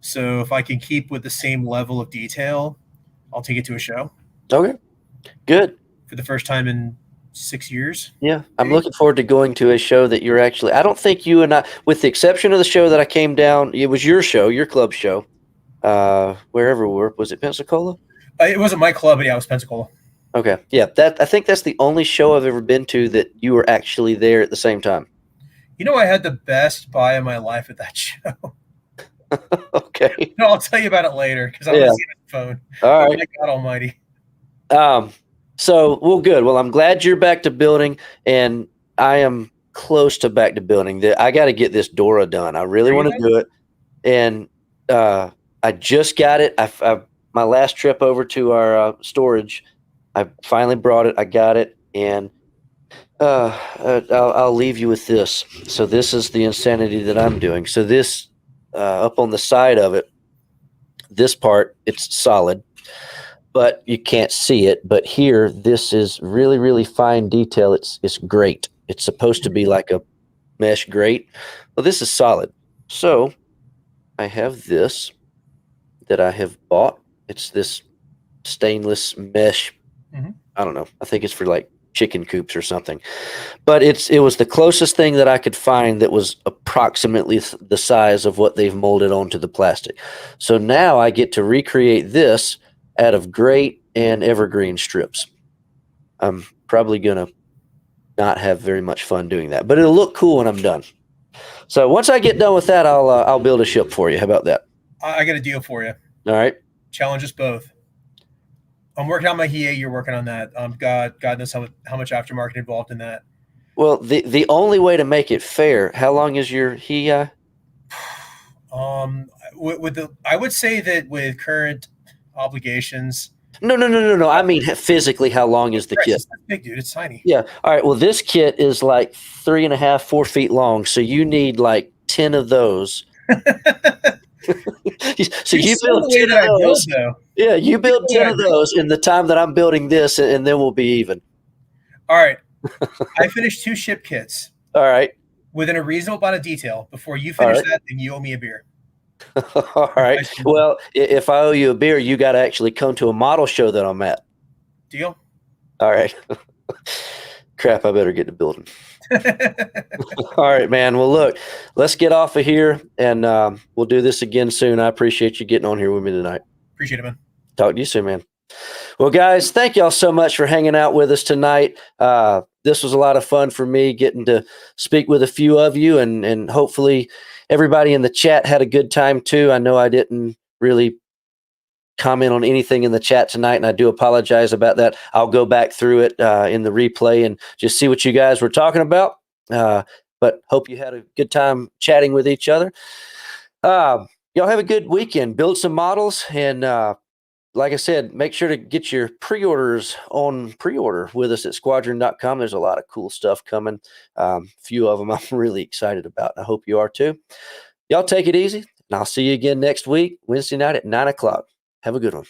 So if I can keep with the same level of detail, I'll take it to a show. Okay, good. For the first time in 6 years. Yeah, I'm looking forward to going to a show that you're actually, I don't think you and I, with the exception of the show that I came down, it was your show, your club show, wherever we were. Was it Pensacola? It wasn't my club, but yeah, it was Pensacola. Okay, yeah, I think that's the only show I've ever been to that you were actually there at the same time. You know, I had the best buy of my life at that show. Okay. No, I'll tell you about it later because I'm going to see it on the phone. All right. Oh my God almighty. So, well, good. Well, I'm glad you're back to building, and I am close to back to building. I got to get this Dora done. I really want to do it, and I just got it. My last trip over to our storage, I finally brought it. I got it, and I'll leave you with this. So this is the insanity that I'm doing. So this up on the side of it, this part, it's solid, but you can't see it. But here, this is really, really fine detail. It's great. It's supposed to be like a mesh grate. Well, this is solid. So I have this that I have bought. It's this stainless mesh. I don't know. I think it's for like chicken coops or something. But it was the closest thing that I could find that was approximately the size of what they've molded onto the plastic. So now I get to recreate this out of grate and evergreen strips. I'm probably going to not have very much fun doing that, but it'll look cool when I'm done. So once I get done with that, I'll build a ship for you. How about that? I got a deal for you. All right. Challenge us both. I'm working on my HIA. You're working on that. God knows how much aftermarket involved in that. Well, the only way to make it fair, how long is your HIA? I would say that with current obligations. No. I mean, physically, how long is the kit? It's big, dude. It's tiny. Yeah. All right. Well, this kit is like 3.5, 4 feet long. So you need like 10 of those. So you build 10 of those. Yeah, you build 10 of those in the time that I'm building this, and then we'll be even. All right. I finished 2 ship kits. All right. Within a reasonable amount of detail. Before you finish that, then you owe me a beer. All right. Well, if I owe you a beer, you got to actually come to a model show that I'm at. Deal? All right. Crap, I better get to building. All right, man. Well, look, let's get off of here, and we'll do this again soon. I appreciate you getting on here with me tonight. Appreciate it, man. Talk to you soon, man. Well, guys, thank y'all so much for hanging out with us tonight. This was a lot of fun for me getting to speak with a few of you, and hopefully everybody in the chat had a good time too. I know I didn't really comment on anything in the chat tonight, and I do apologize about that. I'll go back through it in the replay and just see what you guys were talking about. But hope you had a good time chatting with each other. Y'all have a good weekend. Build some models, and like I said, make sure to get your pre-orders on pre-order with us at squadron.com. There's a lot of cool stuff coming. A few of them I'm really excited about. I hope you are too. Y'all take it easy, and I'll see you again next week, Wednesday night at 9 o'clock. Have a good one.